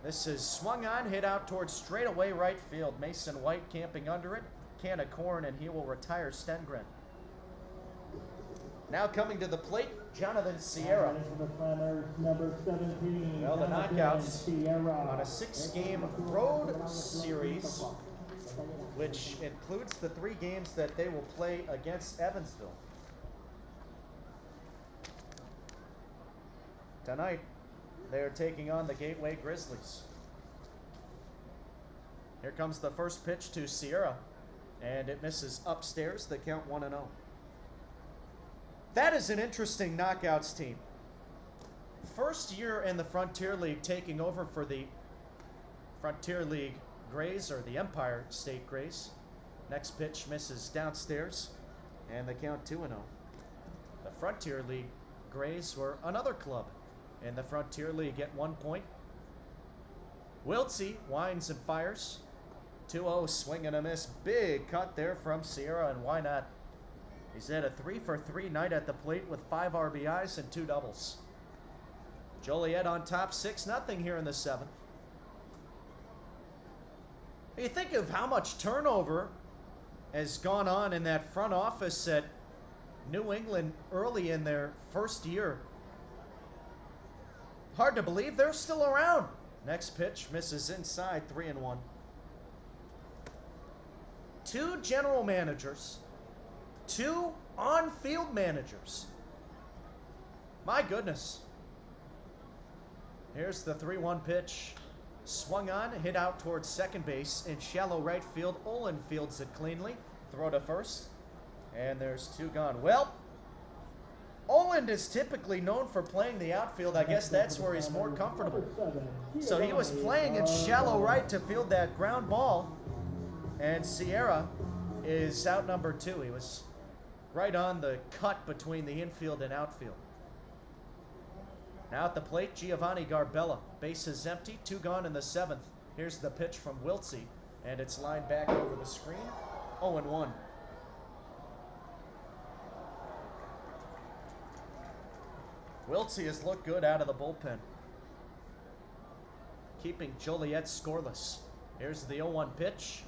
This is swung on, hit out towards straightaway right field. Mason White camping under it. Can of corn, and he will retire Stengren. Now coming to the plate, Jonathan Sierra. Number 17. Well, the Knockouts Sierra. on a 6-game road series, which includes the 3 games that they will play against Evansville. Tonight, they are taking on the Gateway Grizzlies. Here comes the first pitch to Sierra, and it misses upstairs. The count 1-0. That is an interesting Knockouts team. First year in the Frontier League, taking over for the Frontier League Grays, or the Empire State Grays. Next pitch misses downstairs, and the count 2-0. The Frontier League Grays were another club in the Frontier League at one point. Wiltsey winds and fires. 2-0, swing and a miss. Big cut there from Sierra, and why not? He's had a 3-for-3 night at the plate with 5 RBIs and 2 doubles. Joliet on top, 6-0 here in the 7th. You think of how much turnover has gone on in that front office at New England early in their first year. Hard to believe they're still around. Next pitch misses inside, 3-1. 2 general managers, 2 on-field managers. My goodness. Here's the 3-1 pitch. Swung on, hit out towards second base. In shallow right field, Olin fields it cleanly. Throw to first. And there's 2 gone. Well, Olin is typically known for playing the outfield. I guess that's where he's more comfortable. So he was playing in shallow right to field that ground ball. And Sierra is out number 2. He was right on the cut between the infield and outfield. Now at the plate, Giovanni Garbella. Bases empty, 2 gone in the 7th. Here's the pitch from Wiltsey, and it's lined back over the screen. 0-1. Wiltsey has looked good out of the bullpen, keeping Joliet scoreless. Here's the 0-1 pitch.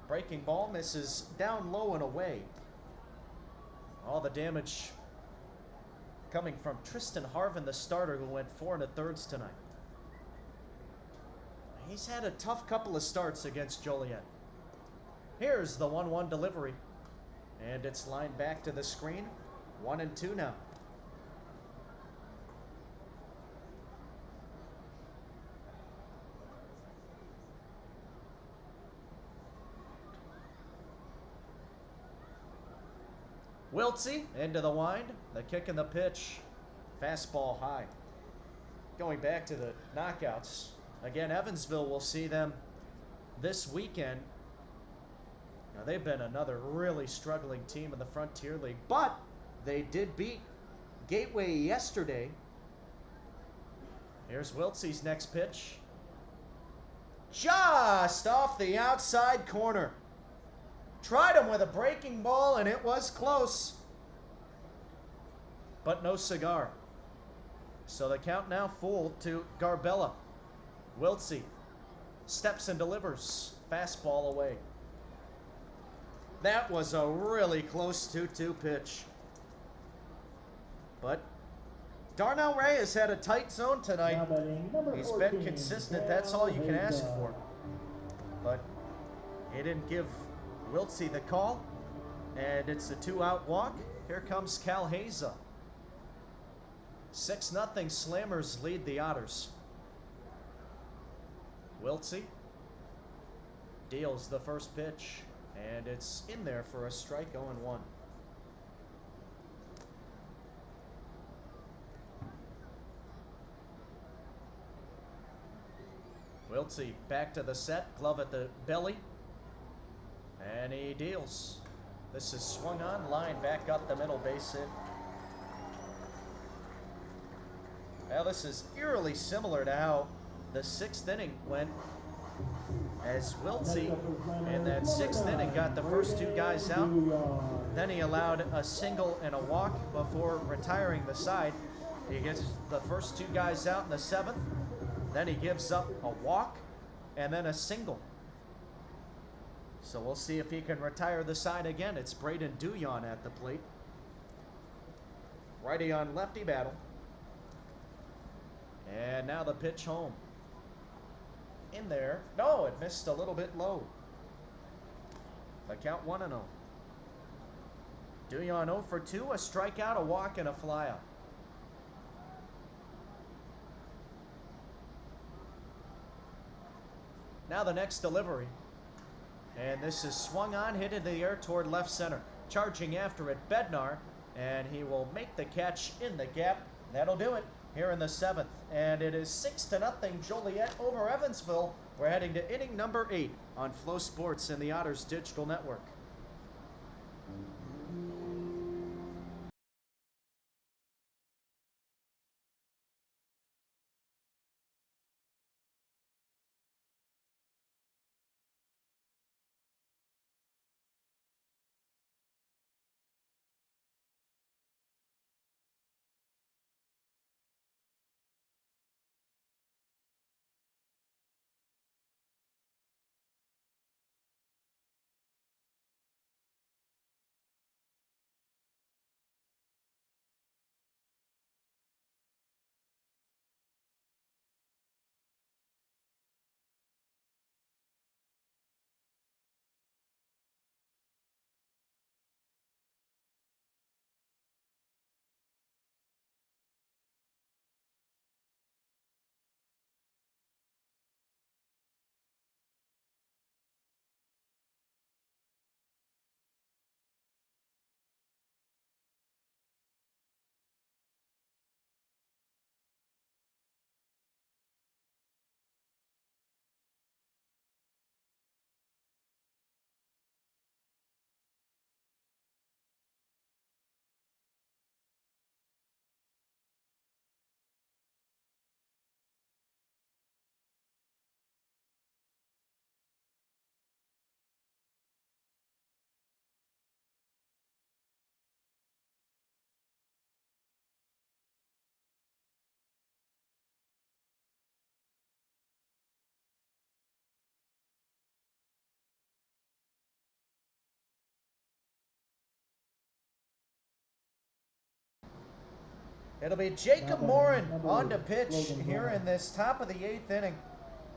Breaking ball misses down low and away. All the damage coming from Tristan Harvin, the starter, who went 4 1/3 tonight. He's had a tough couple of starts against Joliet. Here's the 1-1 delivery, and it's lined back to the screen. 1-2 now. Wiltsey into the wind, the kick and the pitch, fastball high. Going back to the knockouts, again, Evansville will see them this weekend. Now, they've been another really struggling team in the Frontier League, but they did beat Gateway yesterday. Here's Wiltsey's next pitch. Just off the outside corner. Tried him with a breaking ball, and it was close. But no cigar. So the count now full to Garbella. Wiltsey steps and delivers. Fastball away. That was a really close 2-2 pitch. But Darnell Ray has had a tight zone tonight. He's been consistent. That's all you can ask for. But he didn't give Wiltsey the call, and it's a 2-out walk. Here comes Cal Haza. 6-0 Slammers lead the Otters. Wiltsey deals the first pitch, and it's in there for a strike, 0-1. Wiltsey back to the set, glove at the belly, and he deals. This is swung on, line back up the middle, base hit. Well, this is eerily similar to how the 6th inning went, as Wiltsey in that 6th inning got the first 2 guys out. Then he allowed a single and a walk before retiring the side. He gets the first 2 guys out in the 7th. Then he gives up a walk and then a single. So we'll see if he can retire the side again. It's Braden Duyon at the plate. Righty on lefty battle. And now the pitch home. In there. No, it missed a little bit low. The count 1-0. Duyon 0 for 2, a strikeout, a walk, and a flyout. Now the next delivery. And this is swung on, hit into the air toward left center. Charging after it, Bednar, and he will make the catch in the gap. That'll do it here in the 7th. And it is 6-0 Joliet over Evansville. We're heading to inning number 8 on Flow Sports and the Otters Digital Network. It'll be Jacob Morin on to pitch here in this top of the 8th inning.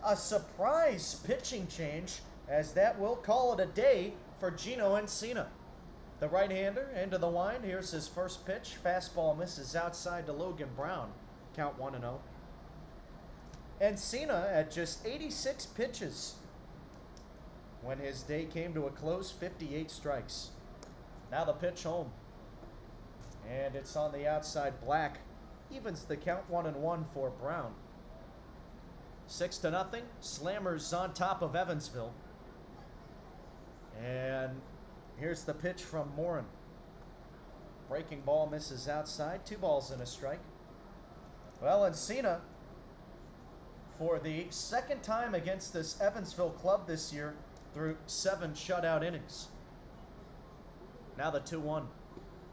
A surprise pitching change, as that will call it a day for Gino Encina. The right-hander into the wind. Here's his first pitch. Fastball misses outside to Logan Brown. Count 1-0. Encina at just 86 pitches when his day came to a close, 58 strikes. Now the pitch home. And it's on the outside. Black evens the count, 1-1 for Brown. 6-0. Slammers on top of Evansville. And here's the pitch from Morin. Breaking ball misses outside. 2 balls and a strike. Well, Encina, for the 2nd time against this Evansville club this year, through 7 shutout innings. Now the 2-1.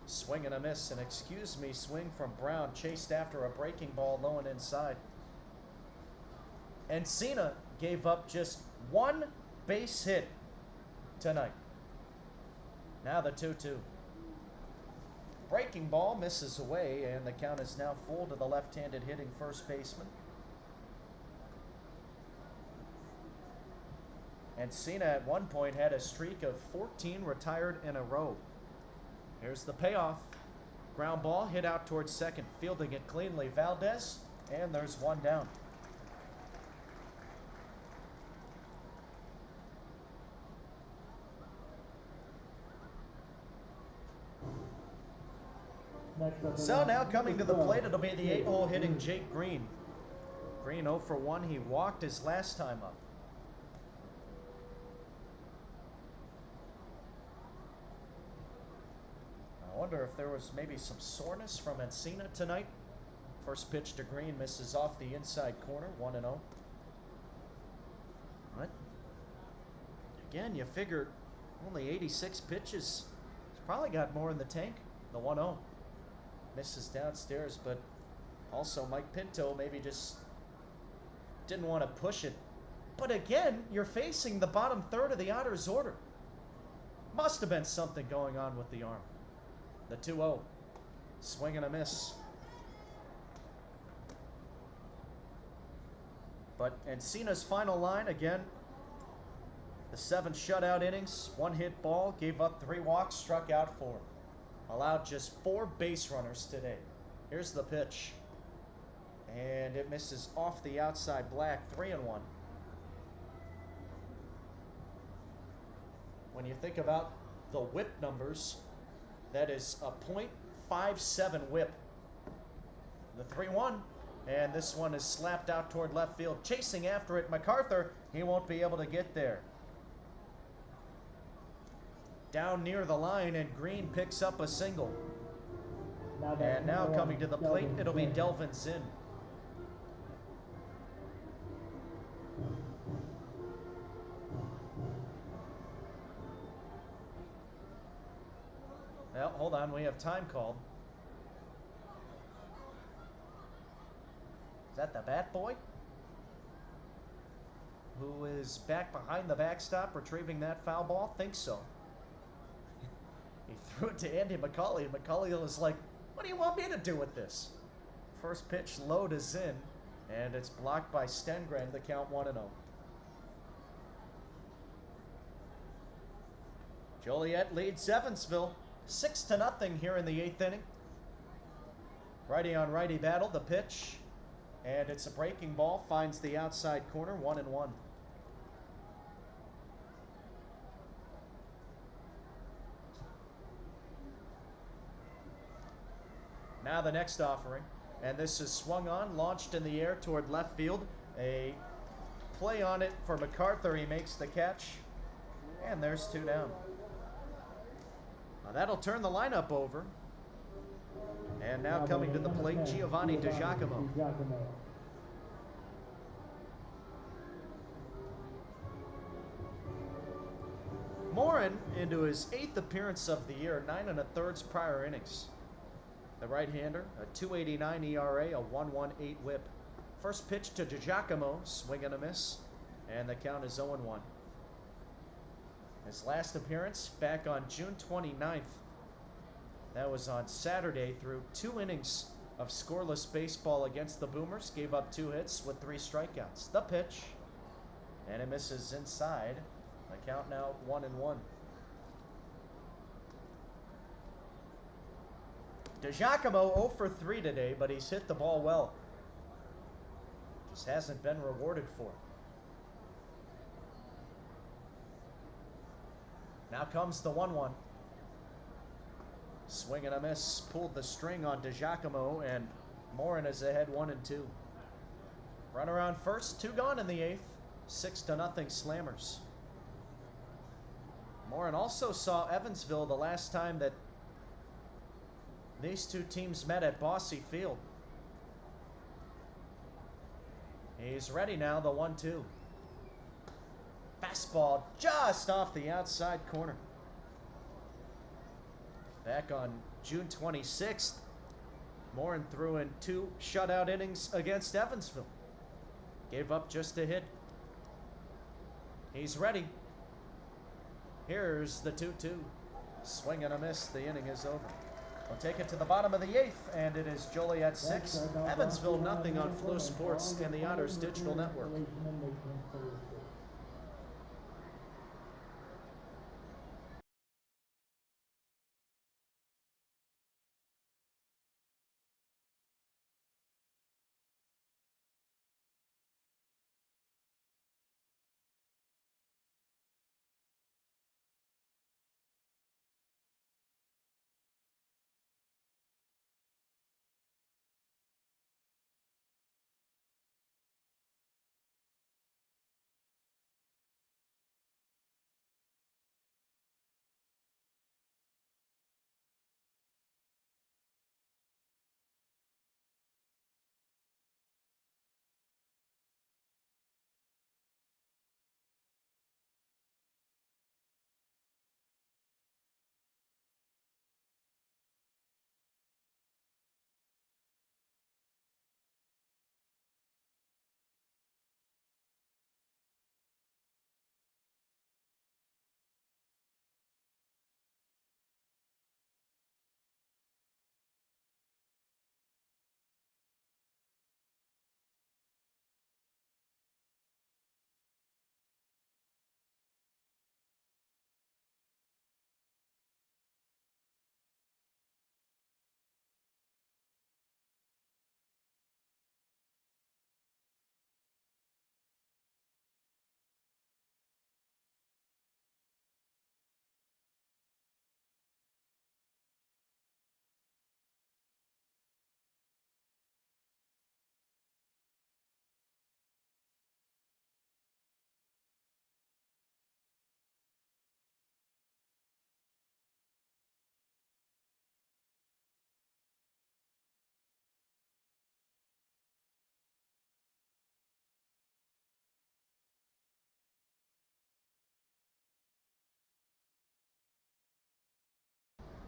Swing and a miss, and excuse me, swing from Brown, chased after a breaking ball low and inside. Encina gave up just 1 base hit tonight. Now the 2-2. Breaking ball misses away, and the count is now full to the left-handed hitting first baseman. Encina at one point had a streak of 14 retired in a row. Here's the payoff. Ground ball hit out towards second, fielding it cleanly, Valdez, and there's one down. So now coming to the plate, it'll be the 8-hole hitting Jake Green. Green 0 for 1. He walked his last time up. I wonder if there was maybe some soreness from Encina tonight. First pitch to Green misses off the inside corner, 1-0. But again, you figure only 86 pitches. He's probably got more in the tank. The 1-0 misses downstairs, but also Mike Pinto maybe just didn't want to push it. But again, you're facing the bottom third of the Otters order. Must have been something going on with the arm. The 2-0. Swing and a miss. But Encina's final line, again, the 7 shutout innings, 1 hit ball, gave up 3 walks, struck out 4. Allowed just 4 base runners today. Here's the pitch. And it misses off the outside black, 3-1. When you think about the whip numbers, that is a .57 whip. The 3-1, and this one is slapped out toward left field. Chasing after it, MacArthur, he won't be able to get there. Down near the line, and Green picks up a single. And now coming to the plate, it'll be Delvin Zinn. Well, hold on, we have time called. Is that the bat boy? Who is back behind the backstop retrieving that foul ball? Think so. He threw it to Andy McCauley, and McCauley was like, what do you want me to do with this? First pitch low to Zinn, and it's blocked by Stengren, the count 1-0. Joliet leads Evansville 6-0 here in the 8th inning. Righty on righty battle, the pitch, and it's a breaking ball, finds the outside corner, 1-1. Now the next offering, and this is swung on, launched in the air toward left field. A play on it for MacArthur. He makes the catch, and there's 2 down. Now that'll turn the lineup over. And now coming to the plate, Giovanni DiGiacomo. Morin into his 8th appearance of the year, 9 1/3 prior innings. The right-hander, a .289 ERA, a 1.18 whip. First pitch to DiGiacomo, swing and a miss, and the count is 0-1. His last appearance back on June 29th. That was on Saturday, through 2 innings of scoreless baseball against the Boomers. Gave up 2 hits with 3 strikeouts. The pitch, and it misses inside. The count now 1-1. DiGiacomo 0 for 3 today, but he's hit the ball well. Just hasn't been rewarded for it. Now comes the 1-1. Swing and a miss. Pulled the string on DiGiacomo, and Morin is ahead 1-2. Run around first, 2 gone in the 8th. 6-0 Slammers. Morin also saw Evansville the last time that these 2 teams met at Bosse Field. He's ready now, the 1-2. Fastball just off the outside corner. Back on June 26th, Morin threw in 2 shutout innings against Evansville. Gave up just a hit. He's ready. Here's the 2-2. Swing and a miss. The inning is over. We'll take it to the bottom of the 8th, and it is Joliet 6, Evansville nothing on Flu Sports and the Otters Digital Network.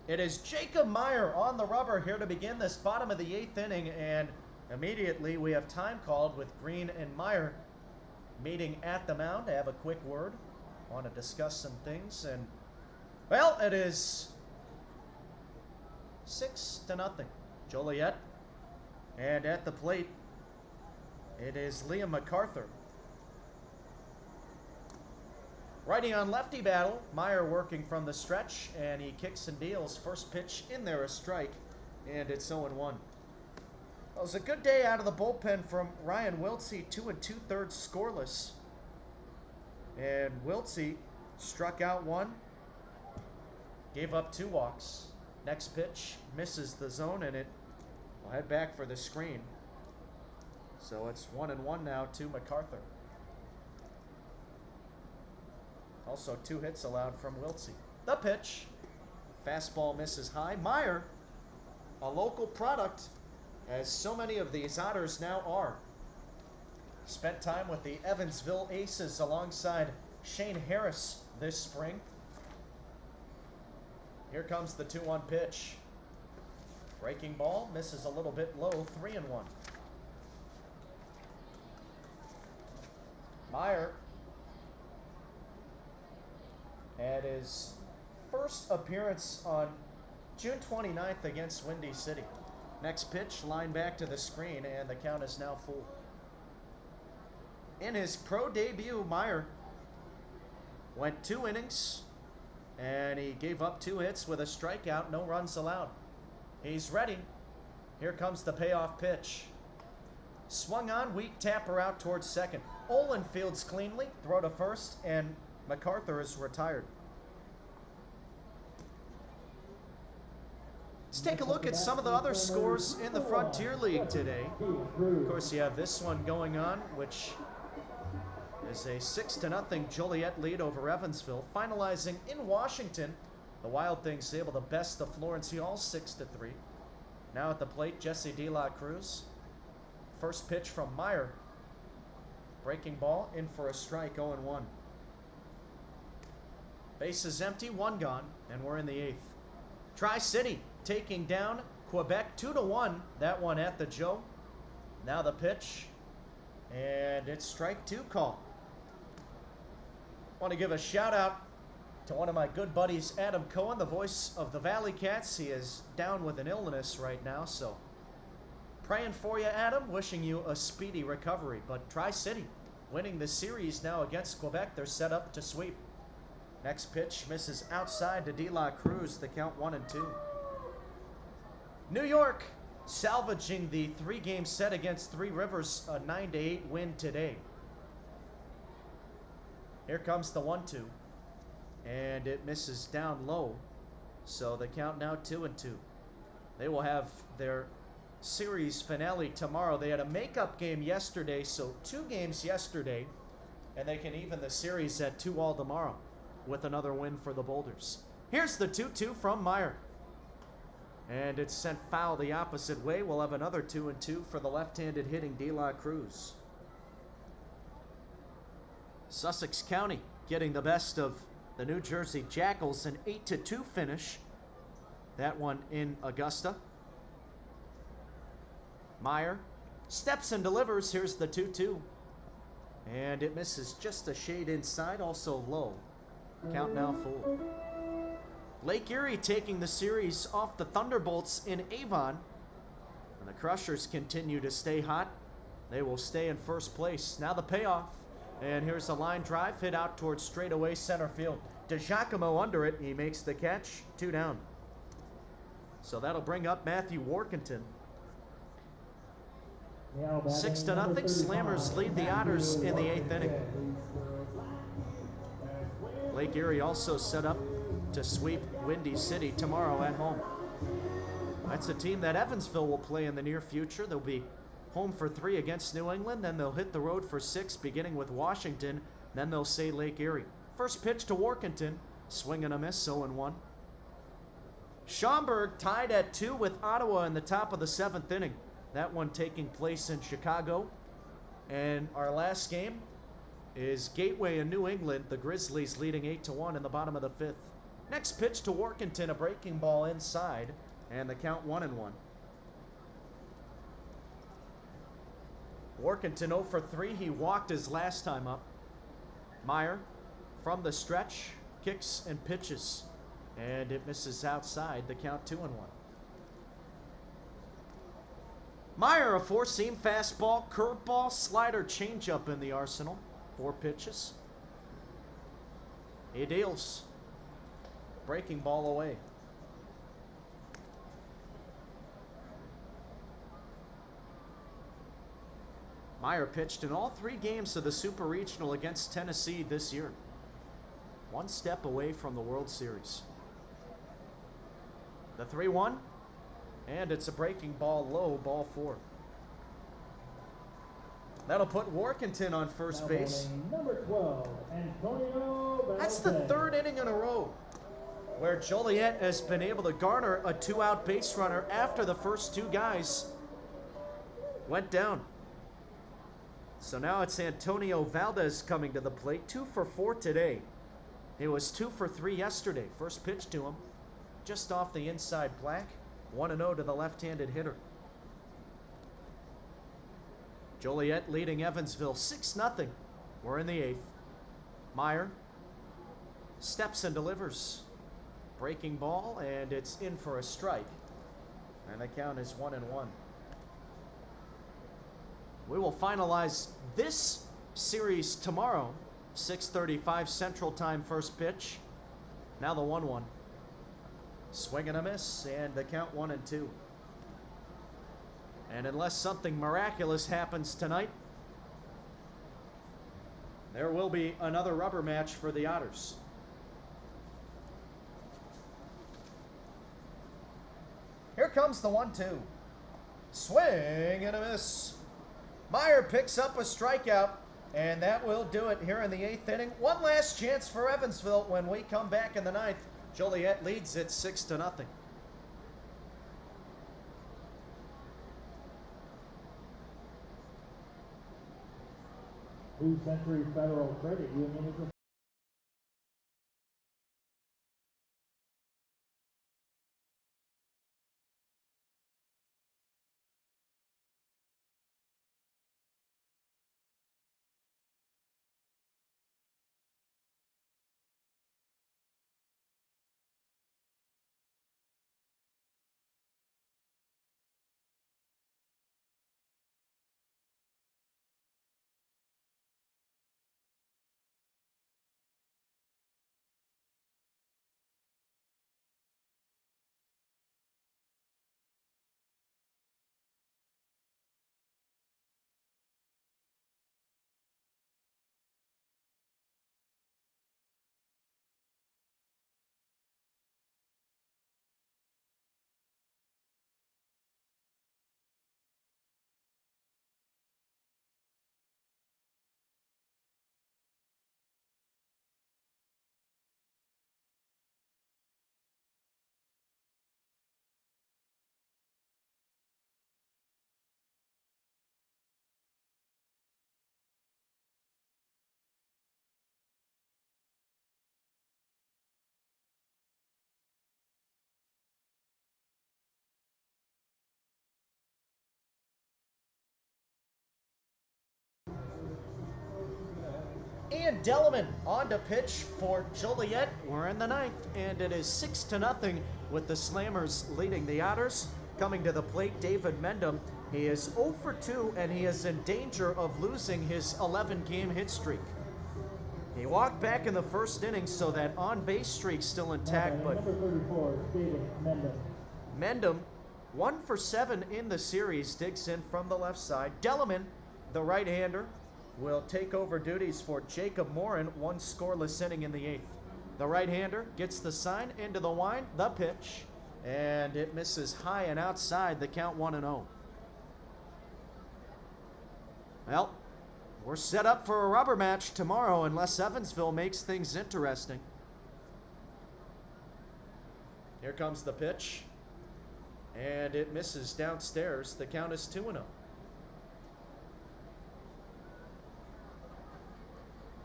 It is Jacob Meyer on the rubber here to begin this bottom of the 8th inning, and immediately we have time called with Green and Meyer meeting at the mound to have a quick word. Want to discuss some things, and well, it is 6-0 Joliet, and at the plate it is Liam MacArthur. Righty on lefty battle. Meyer working from the stretch, and he kicks and deals. First pitch in there, a strike, and it's 0-1. Well, it was a good day out of the bullpen from Ryan Wiltsey, 2 2/3 scoreless. And Wiltsey struck out 1, gave up 2 walks. Next pitch misses the zone, and it will head back for the screen. So it's 1-1 now to MacArthur. Also 2 hits allowed from Wiltsey. The pitch. Fastball misses high. Meyer, a local product, as so many of these Otters now are. Spent time with the Evansville Aces alongside Shane Harris this spring. Here comes the 2-1 pitch. Breaking ball, misses a little bit low, 3-1. Meyer had his first appearance on June 29th against Windy City. Next pitch, line back to the screen, and the count is now full. In his pro debut, Meyer went 2 innings, and he gave up 2 hits with a strikeout, no runs allowed. He's ready. Here comes the payoff pitch. Swung on, weak tapper out towards second. Olin fields cleanly, throw to first, and MacArthur is retired. Let's take a look at some of the other scores in the Frontier League today. Of course, you have this one going on, which is a 6-0 Joliet lead over Evansville. Finalizing in Washington, the Wild Things able to best the Florence Hall 6-3. Now at the plate, Jesse De La Cruz. First pitch from Meyer. Breaking ball, in for a strike, 0-1. Base is empty, 1 gone, and we're in the 8th. Tri-City taking down Quebec 2-1. That one at the Joe. Now the pitch, and it's strike 2 call. Want to give a shout out to one of my good buddies, Adam Cohen, the voice of the Valley Cats. He is down with an illness right now, so praying for you, Adam. Wishing you a speedy recovery. But Tri-City winning the series now against Quebec. They're set up to sweep. Next pitch misses outside to De La Cruz. The count 1-2. New York salvaging the 3-game set against Three Rivers, a 9-8 win today. Here comes the 1-2, and it misses down low. So the count now 2-2. They will have their series finale tomorrow. They had a makeup game yesterday, so 2 games yesterday, and they can even the series at 2-2 tomorrow with another win for the Boulders. Here's the 2-2 from Meyer, and it's sent foul the opposite way. We'll have another 2-2 for the left-handed hitting De La Cruz. Sussex County getting the best of the New Jersey Jackals, an 8-2 finish. That one in Augusta. Meyer steps and delivers. Here's the 2-2. And it misses just a shade inside, also low. Count now full. Lake Erie taking the series off the Thunderbolts in Avon. And the Crushers continue to stay hot. They will stay in first place. Now the payoff. And here's a line drive hit out towards straightaway center field. DeGiacomo under it. He makes the catch. 2 down. So that'll bring up Matthew Workington. 6-0. Slammers lead the Otters in the 8th inning. Lake Erie also set up to sweep Windy City tomorrow at home. That's a team that Evansville will play in the near future. They'll be home for 3 against New England. Then they'll hit the road for 6, beginning with Washington. Then they'll say Lake Erie. First pitch to Workington. Swing and a miss, 0-1. Schaumburg tied at 2 with Ottawa in the top of the 7th inning. That one taking place in Chicago. And our last game is Gateway in New England. The Grizzlies leading 8-1 in the bottom of the 5th. Next pitch to Workington, a breaking ball inside, and the count 1-1. Workington 0 for 3. He walked his last time up. Meyer from the stretch, kicks and pitches, and it misses outside. The count 2-1. Meyer, a four-seam fastball, curveball, slider, changeup in the arsenal. 4 pitches. He deals. Breaking ball away. Meyer pitched in all 3 games of the Super Regional against Tennessee this year. 1 step away from the World Series. The 3-1, and it's a breaking ball low, ball 4. That'll put Workington on first base. Number 12, Antonio. That's the 3rd inning in a row where Joliet has been able to garner a 2-out base runner after the first 2 guys went down. So now it's Antonio Valdez coming to the plate. 2 for 4 today. He was 2 for 3 yesterday. First pitch to him, just off the inside black. 1-0 to the left-handed hitter. Joliet leading Evansville 6-0. We're in the 8th. Meyer steps and delivers. Breaking ball, and it's in for a strike. And the count is 1-1. We will finalize this series tomorrow, 6:35 Central Time, first pitch. Now the 1-1. Swing and a miss, and the count 1-2. And unless something miraculous happens tonight, there will be another rubber match for the Otters. Here comes the 1-2. Swing and a miss. Meyer picks up a strikeout, and that will do it here in the 8th inning. One last chance for Evansville when we come back in the 9th. Joliet leads it 6-0. New Century Federal Credit Union is Ian Delleman on to pitch for Joliet. We're in the 9th, and it is 6-0 with the Slammers leading the Otters. Coming to the plate, David Mendham. He is 0 for 2, and he is in danger of losing his 11-game hit streak. He walked back in the first inning, so that on-base streak's still intact, but number 34, David Mendham. Mendham, 1 for 7 in the series, digs in from the left side. Delleman, the right-hander, will take over duties for Jacob Morin, 1 scoreless inning in the 8th. The right-hander gets the sign into the wind, the pitch, and it misses high and outside. The count 1-0. Well, we're set up for a rubber match tomorrow unless Evansville makes things interesting. Here comes the pitch, and it misses downstairs. The count is 2-0.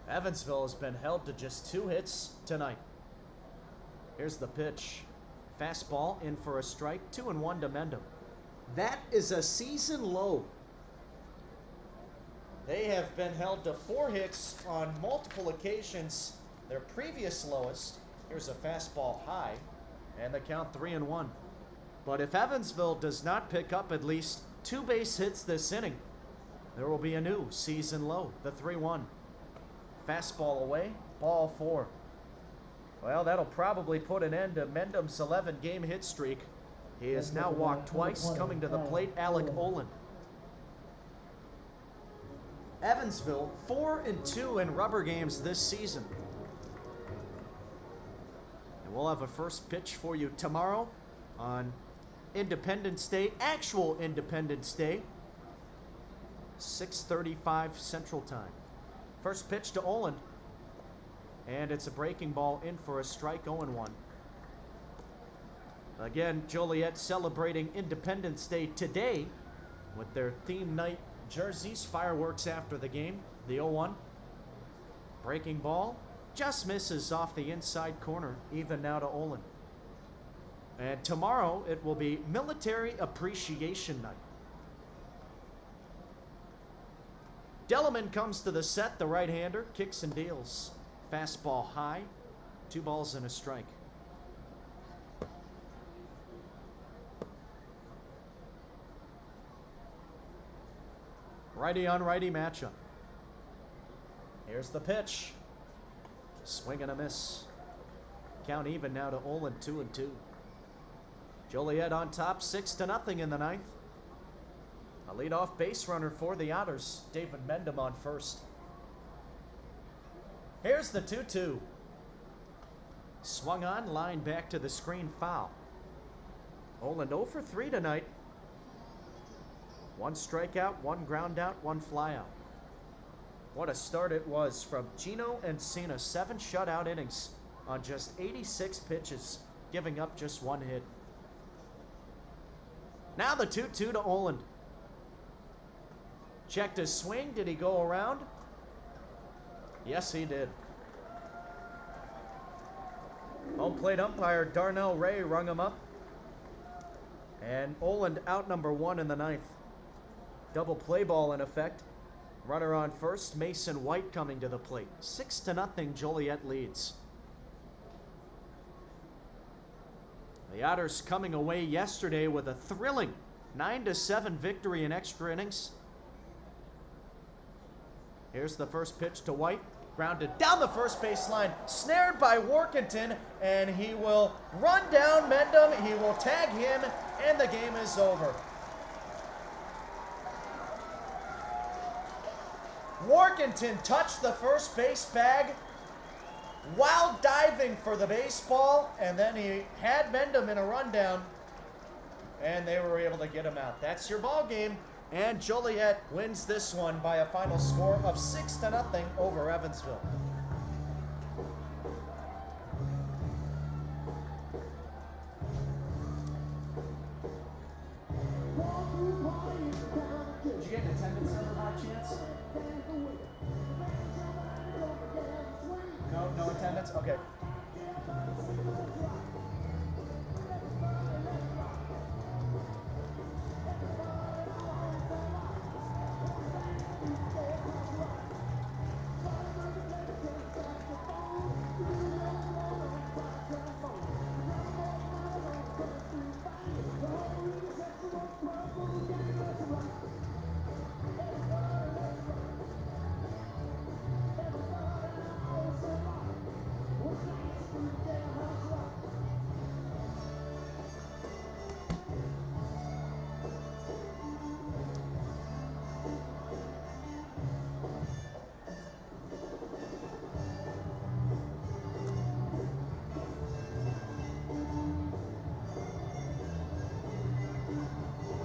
Evansville has been held to just 2 hits tonight. Here's the pitch. Fastball in for a strike, 2-1 to Mendham. That is a season low. They have been held to 4 hits on multiple occasions. Their previous lowest. Here's a fastball high, and the count 3-1. But if Evansville does not pick up at least 2 base hits this inning, there will be a new season low, the 3-1. Fastball away, ball 4. Well, that'll probably put an end to Mendham's 11-game hit streak. He has now walked twice, coming to the plate, Alec Olin. Evansville 4-2 in rubber games this season. And we'll have a first pitch for you tomorrow on Independence Day, actual Independence Day, 6:35 Central Time. First pitch to Olin, and it's a breaking ball in for a strike, 0-1. Again, Joliet celebrating Independence Day today with their theme night jerseys, fireworks after the game, the 0-1. Breaking ball just misses off the inside corner, even now to Olin. And tomorrow it will be Military Appreciation Night. Delleman comes to the set, the right-hander, kicks and deals. Fastball high, 2 balls and a strike. Righty on righty matchup. Here's the pitch. Swing and a miss. Count even now to Olin, 2-2. Joliet on top, 6-0 in the 9th. A leadoff base runner for the Otters, David Mendham on first. Here's the 2-2. Swung on, line back to the screen, foul. Olin 0 for 3 tonight. 1 strikeout, 1 ground out, 1 flyout. What a start it was from Gino Encina. 7 shutout innings on just 86 pitches, giving up just 1 hit. Now the 2-2 to Olin. Checked his swing. Did he go around? Yes, he did. Home plate umpire Darnell Ray rung him up. And Olin out number 1 in the 9th. Double play ball in effect. Runner on first, Mason White coming to the plate. 6-0 Joliet leads. The Otters coming away yesterday with a thrilling 9-7 victory in extra innings. Here's the first pitch to White. Grounded down the first base line. Snared by Workington, and he will run down Mendham. He will tag him, and the game is over. Workington touched the first base bag while diving for the baseball, and then he had Mendham in a rundown, and they were able to get him out. That's your ball game, and Joliet wins this one by a final score of 6-0 over Evansville. Did you get an attendance number by chance? No attendance? Okay.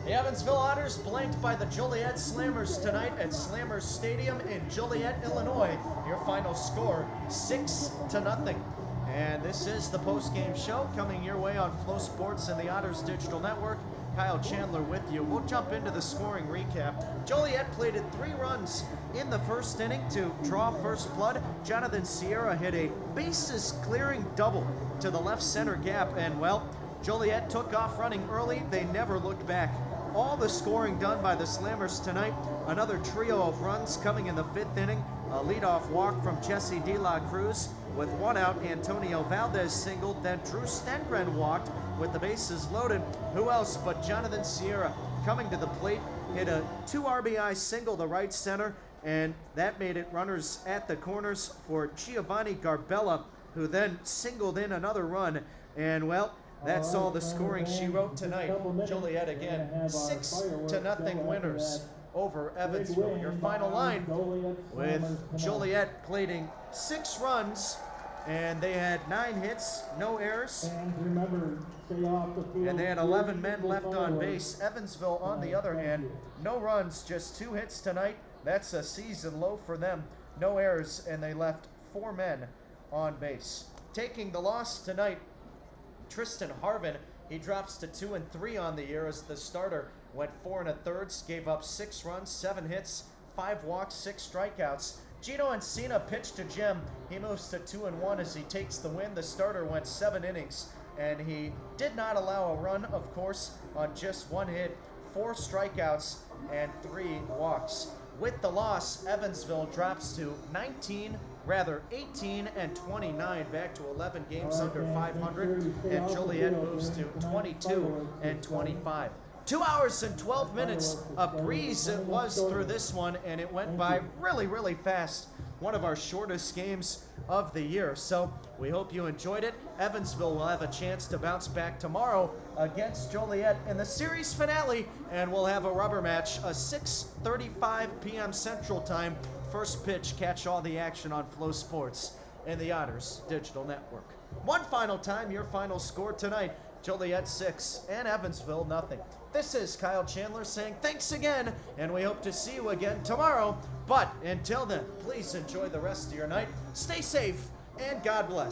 The Evansville Otters blanked by the Joliet Slammers tonight at Slammers Stadium in Joliet, Illinois. Your final score, 6-0. And this is the post-game show coming your way on Flow Sports and the Otters Digital Network. Kyle Chandler with you. We'll jump into the scoring recap. Joliet plated 3 runs in the first inning to draw first blood. Jonathan Sierra hit a bases clearing double to the left center gap, and well, Joliet took off running early. They never looked back. All the scoring done by the Slammers tonight. Another trio of runs coming in the 5th inning. A leadoff walk from Jesse De La Cruz. With 1 out, Antonio Valdez singled. Then Drew Stengren walked with the bases loaded. Who else but Jonathan Sierra coming to the plate? Hit a 2 RBI single to right center, and that made it runners at the corners for Giovanni Garbella, who then singled in another run. And well, that's all the scoring she wrote tonight. Joliet again, 6-0 winners over Evansville. Your final line with Joliet plating 6 runs, and they had 9 hits, no errors, and they had 11 men left on base. Evansville, on the other hand, no runs, just 2 hits tonight. That's a season low for them. No errors, and they left 4 men on base. Taking the loss tonight, Tristan Harvin, he drops to 2-3 on the year as the starter. Went 4 1/3, gave up 6 runs, 7 hits, 5 walks, 6 strikeouts. Gino Encina pitched to Jim. He moves to 2-1 as he takes the win. The starter went 7 innings, and he did not allow a run, of course, on just 1 hit, 4 strikeouts, and 3 walks. With the loss, Evansville drops to 18-29, back to 11 games under 500, and Joliet moves to 22-25. 2 hours and 12 minutes, a breeze it was through this one, and it went by really, really fast. One of our shortest games of the year. So we hope you enjoyed it. Evansville will have a chance to bounce back tomorrow against Joliet in the series finale, and we'll have a rubber match, a 6:35 p.m. Central Time. First pitch, catch all the action on Flow Sports and the Otters Digital Network. One final time, your final score tonight, Joliet 6 and Evansville 0. This is Kyle Chandler saying thanks again, and we hope to see you again tomorrow. But until then, please enjoy the rest of your night. Stay safe, and God bless.